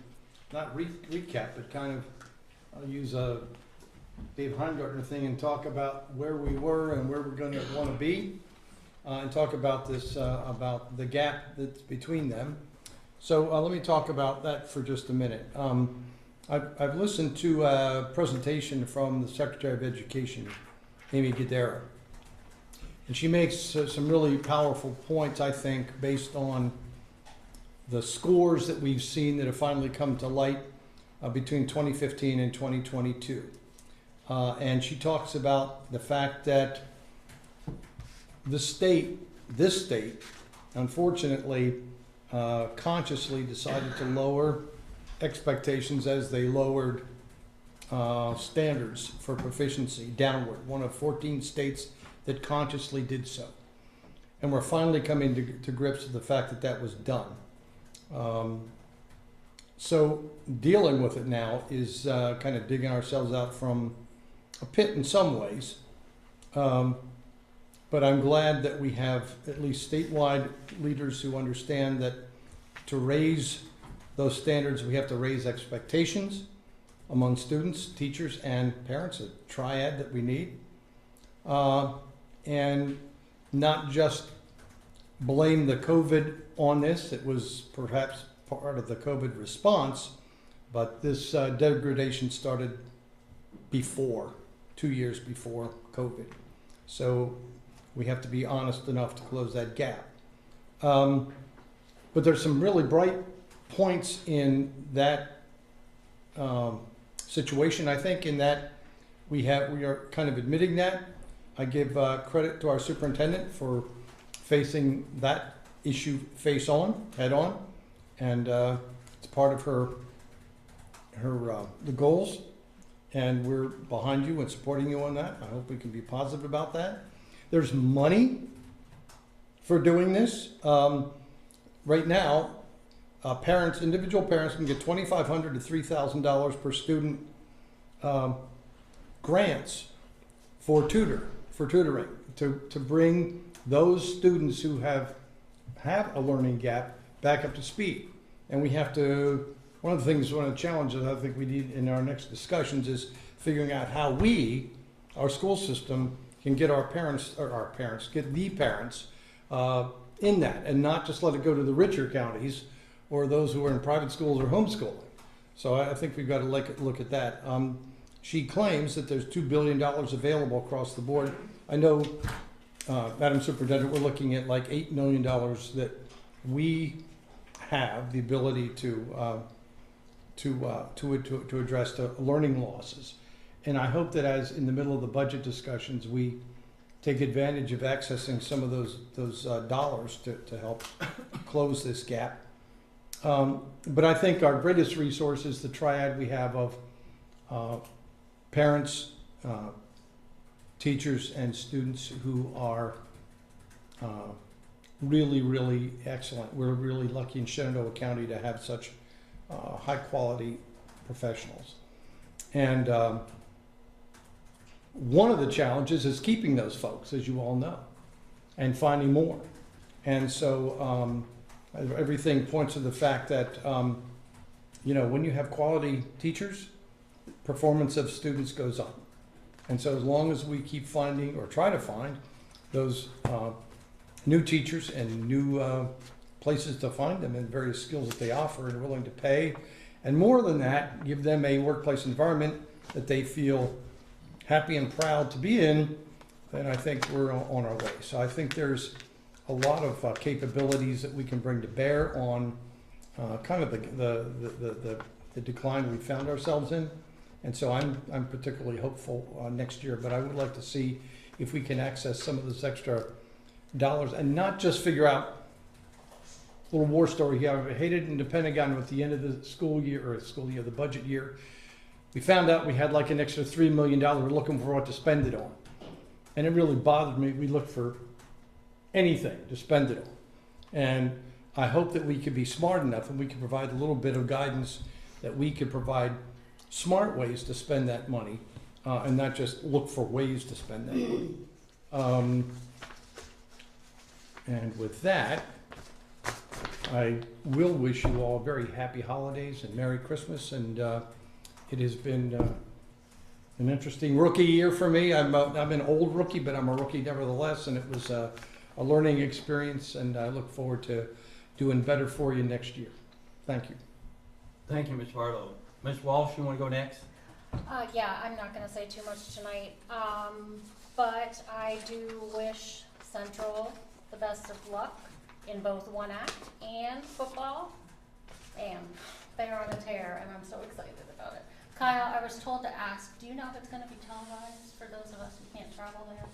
not recap, but kind of use a Dave Heimgartner thing and talk about where we were and where we're going to want to be, and talk about this, about the gap that's between them. So let me talk about that for just a minute. I've listened to a presentation from the Secretary of Education, Amy Gadara. And she makes some really powerful points, I think, based on the scores that we've seen that have finally come to light between 2015 and 2022. And she talks about the fact that this state, unfortunately, consciously decided to lower expectations as they lowered standards for proficiency downward. One of 14 states that consciously did so. And we're finally coming to grips with the fact that that was done. So dealing with it now is kind of digging ourselves out from a pit in some ways. But I'm glad that we have at least statewide leaders who understand that to raise those standards, we have to raise expectations among students, teachers, and parents, a triad that we need. And not just blame the COVID on this. It was perhaps part of the COVID response, but this degradation started before, 2 years before COVID. So we have to be honest enough to close that gap. But there's some really bright points in that situation, I think, in that we are kind of admitting that. I give credit to our superintendent for facing that issue head on, and it's part of the goals, and we're behind you and supporting you on that. I hope we can be positive about that. There's money for doing this. Right now, individual parents can get $2,500 to $3,000 per student grants for tutoring, to bring those students who have a learning gap back up to speed. And we have to, one of the challenges I think we need in our next discussions is figuring out how our school system, can get get the parents in that, and not just let it go to the richer counties or those who are in private schools or homeschooling. So I think we've got to look at that. She claims that there's $2 billion available across the board. I know, Madam Superintendent, we're looking at like $8 million that we have the ability to address the learning losses. And I hope that as in the middle of the budget discussions, we take advantage of accessing some of those dollars to help close this gap. But I think our greatest resource is the triad we have of parents, teachers, and students who are really, really excellent. We're really lucky in Shenandoah County to have such high quality professionals. And one of the challenges is keeping those folks, as you all know, and finding more. And so everything points to the fact that, when you have quality teachers, performance of students goes up. And so as long as we keep finding, or try to find, those new teachers and new places to find them and various skills that they offer and are willing to pay, and more than that, give them a workplace environment that they feel happy and proud to be in, then I think we're on our way. So I think there's a lot of capabilities that we can bring to bear on kind of the decline we found ourselves in. And so I'm particularly hopeful next year, but I would like to see if we can access some of this extra dollars and not just figure out a little war story here. I hated in the Pentagon with the end of the the budget year. We found out we had like an extra $3 million. We're looking for what to spend it on. And it really bothered me. We looked for anything to spend it on. And I hope that we could be smart enough and we could provide a little bit of guidance that we could provide smart ways to spend that money and not just look for ways to spend that money. And with that, I will wish you all very happy holidays and Merry Christmas. And it has been an interesting rookie year for me. I'm an old rookie, but I'm a rookie nevertheless. And it was a learning experience, and I look forward to doing better for you next year. Thank you. Thank you, Ms. Barlow. Ms. Walsh, you want to go next? Yeah, I'm not gonna say too much tonight, but I do wish Central the best of luck in both one act and football. And they're on a tear, and I'm so excited about it. Kyle, I was told to ask, do you know if it's gonna be televised for those of us who can't travel there?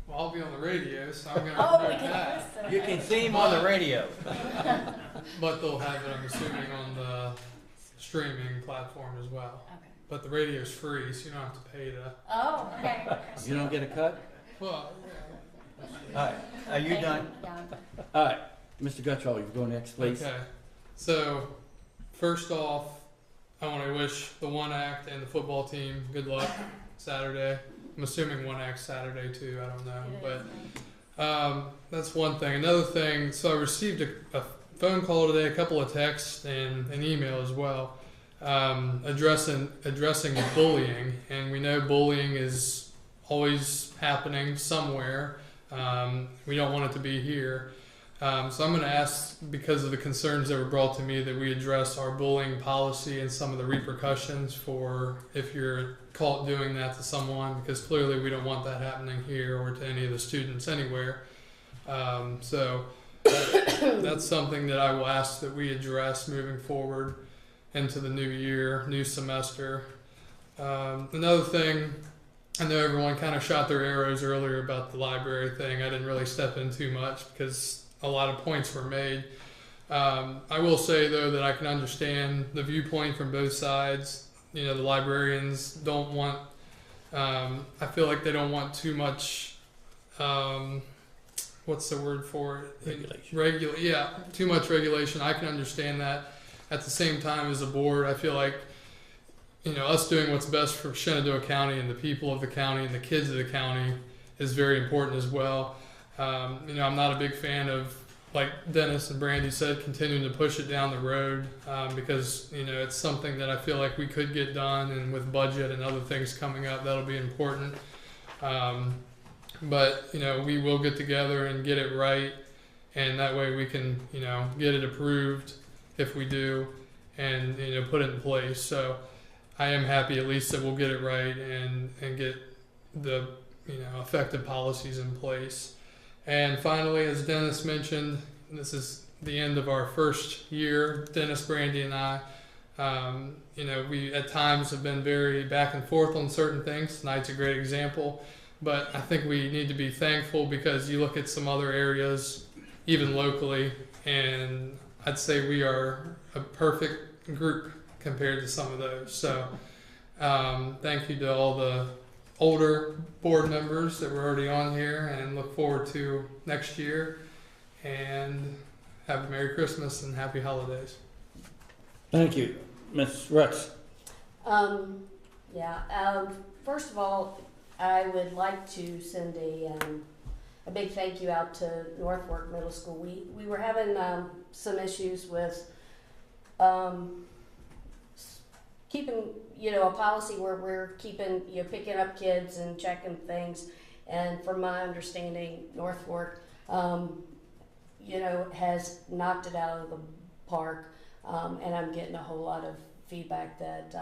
Well, I'll be on the radio, so I'm gonna Oh, we promote can that. listen. You can see him on the radio. But they'll have it, I'm assuming, on the streaming platform as well. Okay. But the radio's free, so you don't have to pay to. Oh, okay. You don't get a cut? Well, All right, are you done? Yeah. All right, Mr. Guttrell, you go next, please. Okay. So, first off, I want to wish the one act and the football team good luck Saturday. I'm assuming one act Saturday too. I don't know, but that's one thing. Another thing. So I received a phone call today, a couple of texts, and an email as well, addressing bullying. And we know bullying is always happening somewhere. We don't want it to be here. So I'm going to ask, because of the concerns that were brought to me, that we address our bullying policy and some of the repercussions for if you're caught doing that to someone, because clearly we don't want that happening here or to any of the students anywhere. So that's something that I will ask that we address moving forward into the new year, new semester. Another thing, I know everyone kind of shot their arrows earlier about the library thing. I didn't really step in too much because a lot of points were made. I will say, though, that I can understand the viewpoint from both sides. You know, the librarians don't want, I feel like they don't want too much, what's the word for it? Regulation. Too much regulation. I can understand that. At the same time, as a board, I feel like, you know, us doing what's best for Shenandoah County and the people of the county and the kids of the county is very important as well. You know, I'm not a big fan of, like Dennis and Brandy said, continuing to push it down the road because, you know, it's something that I feel like we could get done, and with budget and other things coming up, that'll be important. But, you know, we will get together and get it right, and that way we can, you know, get it approved if we do, and, you know, put it in place. So I am happy at least that we'll get it right and get the, you know, effective policies in place. And finally, as Dennis mentioned, this is the end of our first year, Dennis, Brandy, and I. You know, we at times have been very back and forth on certain things. Tonight's a great example. But I think we need to be thankful, because you look at some other areas, even locally, and I'd say we are a perfect group compared to some of those. So thank you to all the older board members that were already on here, and look forward to next year, and have a Merry Christmas and Happy Holidays. Thank you. Ms. Rutz. First of all, I would like to send a big thank you out to Northwark Middle School. We were having some issues with keeping, you know, a policy where we're keeping, you know, picking up kids and checking things. And from my understanding, Northwark, you know, has knocked it out of the park. And I'm getting a whole lot of feedback that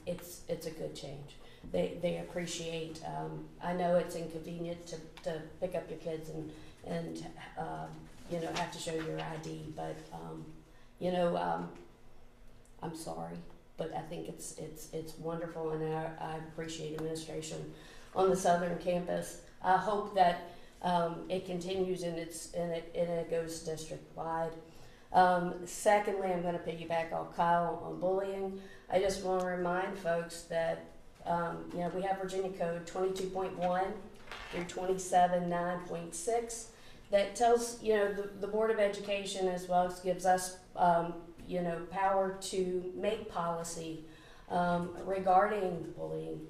it's a good change. They appreciate. I know it's inconvenient to pick up your kids and you know, have to show your ID, but you know, I'm sorry, but I think it's wonderful, and I appreciate administration on the southern campus. I hope that it continues and it goes district wide. Secondly, I'm going to piggyback on Kyle on bullying. I just want to remind folks that you know, we have Virginia Code 22.1 through 27.9.6 that tells, you know, the Board of Education as well as gives us you know, power to make policy regarding bullying.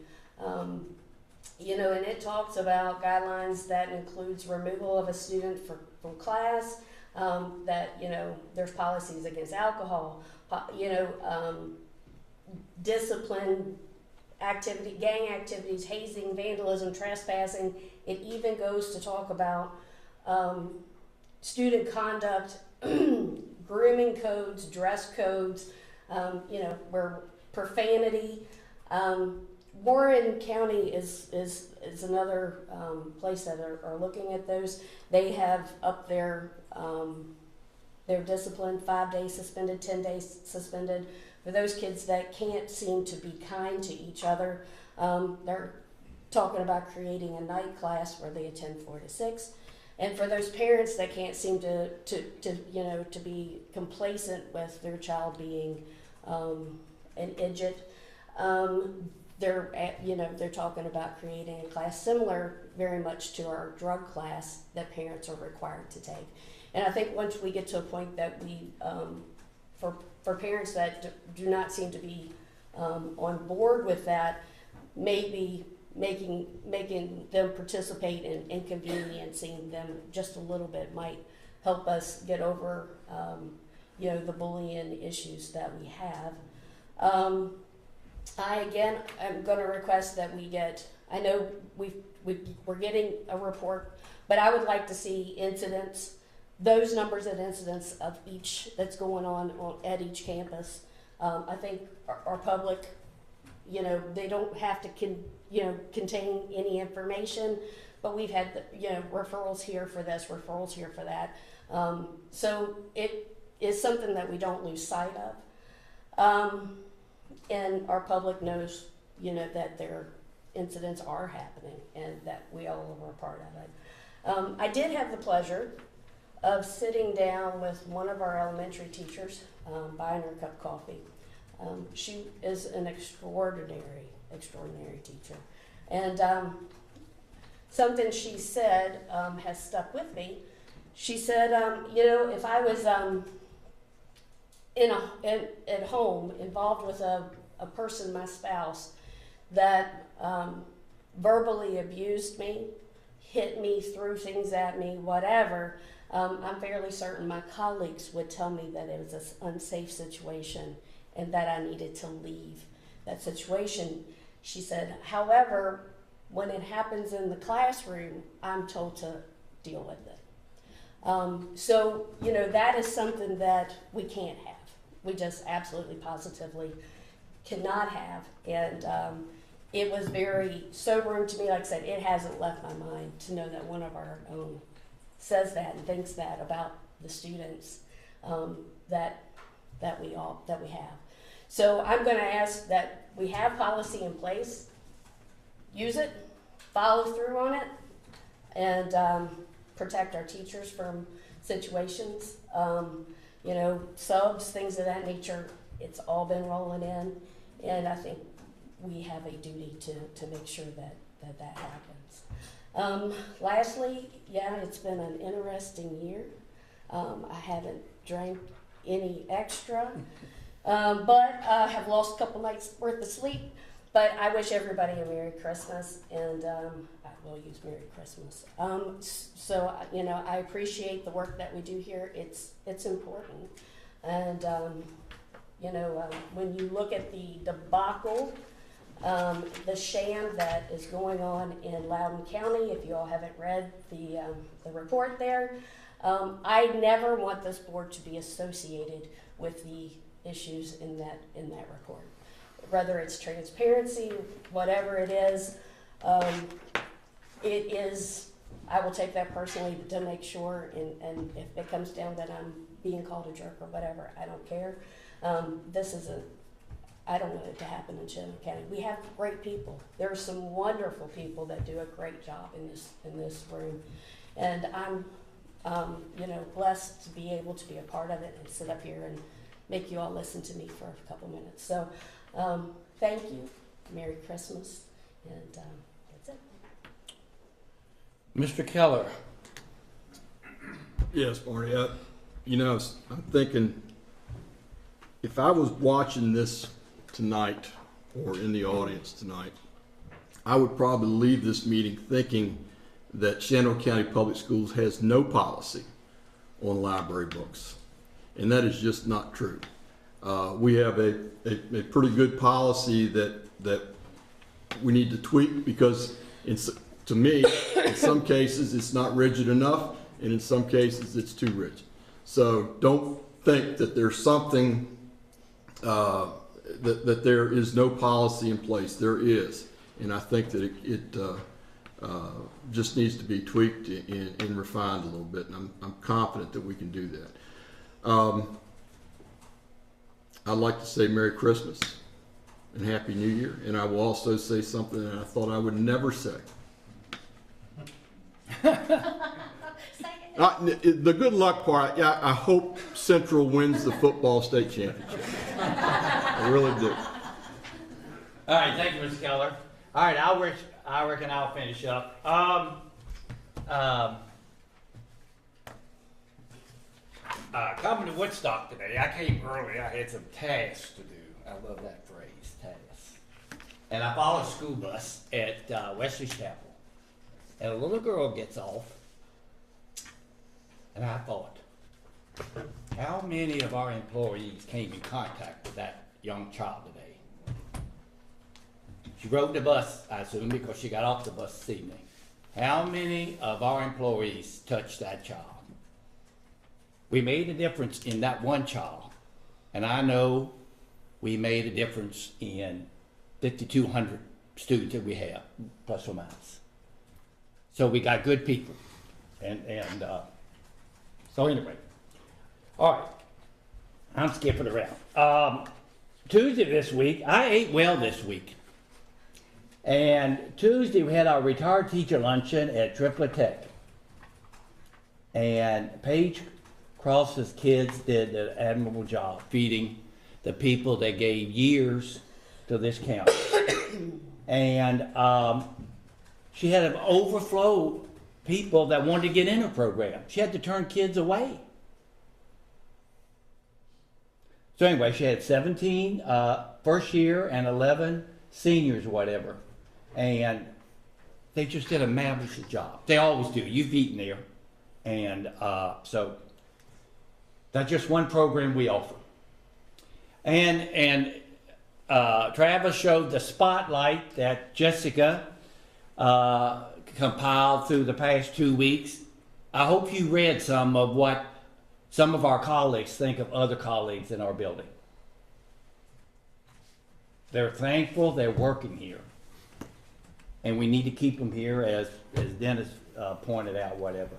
You know, and it talks about guidelines that includes removal of a student from class, that, you know, there's policies against alcohol, discipline, activity, gang activities, hazing, vandalism, trespassing. It even goes to talk about student conduct, grooming codes, dress codes, you know, where profanity. Warren County is another place that are looking at those. They have up their discipline, 5 days suspended, 10 days suspended. For those kids that can't seem to be kind to each other, they're talking about creating a night class where they attend 4 to 6. And for those parents that can't seem to be complacent with their child being an idiot, they're talking about creating a class similar very much to our drug class that parents are required to take. And I think once we get to a point that we, for parents that do not seem to be on board with that, maybe making them participate in inconveniencing them just a little bit might help us get over the bullying issues that we have. I'm going to request that we get, I know we're getting a report, but I would like to see incidents, those numbers of incidents of each that's going on at each campus. I think our public, they don't have to contain any information, but we've had referrals here for this, referrals here for that. So it is something that we don't lose sight of. And our public knows, that their incidents are happening and that we all are a part of it. I did have the pleasure of sitting down with one of our elementary teachers, buying her a cup of coffee. She is an extraordinary teacher. And something she said has stuck with me. She said, if I was at home involved with a person, my spouse, that verbally abused me, hit me, threw things at me, whatever, I'm fairly certain my colleagues would tell me that it was an unsafe situation and that I needed to leave that situation. She said, however, when it happens in the classroom, I'm told to deal with it. So, that is something that we can't have. We just absolutely positively cannot have. And it was very sobering to me. Like I said, it hasn't left my mind to know that one of our own says that and thinks that about the students that we have. So I'm going to ask that we have policy in place, use it, follow through on it, and protect our teachers from situations. Subs, things of that nature, it's all been rolling in, and I think we have a duty to make sure that happens. Lastly, it's been an interesting year. I haven't drank any extra, but I have lost a couple nights worth of sleep. But I wish everybody a Merry Christmas, and I will use Merry Christmas. So I appreciate the work that we do here. It's important, and when you look at the debacle, the sham that is going on in Loudoun County, if you all haven't read the report there, I never want this board to be associated with the issues in that report. Whether it's transparency, whatever it is, I will take that personally to make sure, and if it comes down that I'm being called a jerk or whatever, I don't care. I don't want it to happen in Shenandoah County. We have great people. There are some wonderful people that do a great job in this room, and I'm blessed to be able to be a part of it and sit up here and make you all listen to me for a couple minutes. So thank you. Merry Christmas, and that's it. Mr. Keller. Yes, Marty. I'm thinking, if I was watching this tonight or in the audience tonight, I would probably leave this meeting thinking that Shenandoah County Public Schools has no policy on library books. And that is just not true. We have a pretty good policy that we need to tweak because to me, in some cases, it's not rigid enough, and in some cases, it's too rigid. So don't think that there's something, that there is no policy in place. There is. And I think that it just needs to be tweaked and refined a little bit, and I'm confident that we can do that. I'd like to say Merry Christmas and Happy New Year, and I will also say something that I thought I would never say. The good luck part, I hope Central wins the football state championship. I really do. All right, thank you, Mr. Keller. All right, I reckon I'll finish up. Coming to Woodstock today, I came early. I had some tasks to do. I love that phrase, tasks. And I followed a school bus at Wesley Chapel. And a little girl gets off. And I thought, how many of our employees came in contact with that young child today? She rode the bus, I assume, because she got off the bus this evening. How many of our employees touched that child? We made a difference in that one child, and I know we made a difference in 5,200 students that we have, plus or minus. So we got good people, so anyway, all right, I'm skipping around. Tuesday this week, I ate well this week. And Tuesday we had our retired teacher luncheon at Triplet Tech. And Paige Cross's kids did an admirable job feeding the people that gave years to this county. And she had an overflow people that wanted to get in her program. She had to turn kids away. So anyway, she had 17 first year and 11 seniors or whatever. And they just did a marvelous job. They always do. You've eaten there. And so that's just one program we offer. And Travis showed the spotlight that Jessica compiled through the past 2 weeks. I hope you read some of what some of our colleagues think of other colleagues in our building. They're thankful they're working here. And we need to keep them here, as Dennis pointed out, whatever.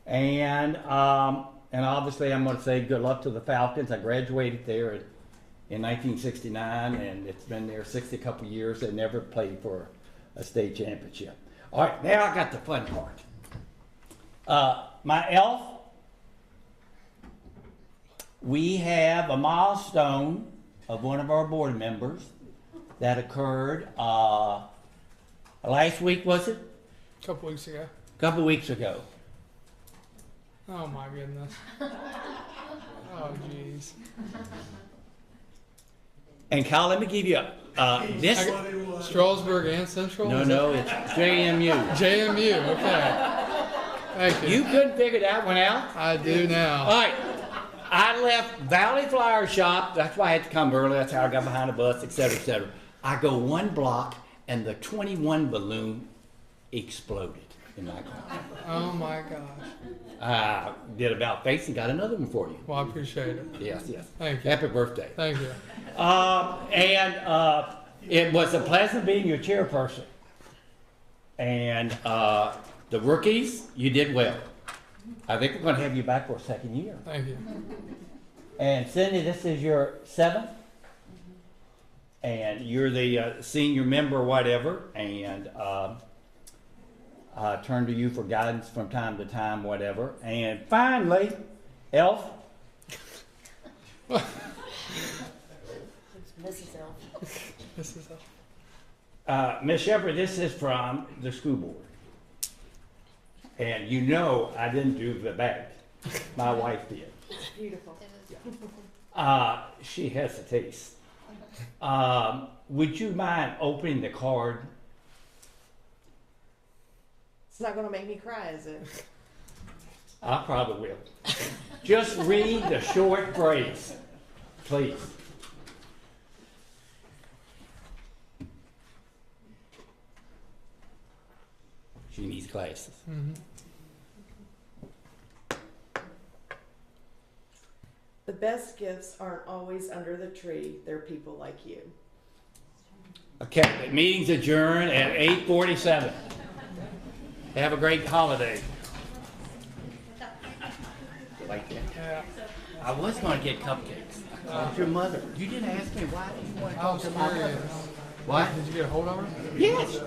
And obviously I'm going to say good luck to the Falcons. I graduated there in 1969, and it's been there 60 couple years. They never played for a state championship. All right, now I got the fun part. My elf, we have a milestone of one of our board members that occurred last week, was it? A couple weeks ago. A couple weeks ago. Oh my goodness. Oh jeez. And Kyle, let me give you this. Strasburg and Central? No, it's JMU. JMU, okay. Thank you. You couldn't figure that one out? I do now. All right. I left Valley Flower Shop. That's why I had to come early. That's how I got behind the bus, et cetera, et cetera. I go one block, and the 21 balloon exploded in my car. Oh my gosh. I did about face and got another one for you. Well, I appreciate it. Yes. Thank you. Happy birthday. Thank you. It was a pleasant being your chairperson. And the rookies, you did well. I think we're going to have you back for a second year. Thank you. And Cindy, this is your 7th. And you're the senior member or whatever. And I turn to you for guidance from time to time, whatever. And finally, Elf. Mrs. Elf. Mrs. Elf. Ms. Shepherd, this is from the school board. And you know I didn't do the back. My wife did. It's beautiful. She hesitates. Would you mind opening the card It's not gonna make me cry, is it? I probably will. Just read the short phrase, please. She needs glasses. The best gifts aren't always under the tree. They're people like you. Okay, the meeting's adjourned at 8:47. Have a great holiday. Like that? Yeah. I was gonna get cupcakes. I told your mother. You didn't ask me why you want to talk to my mother. What? Did you get a hold of her? Yes.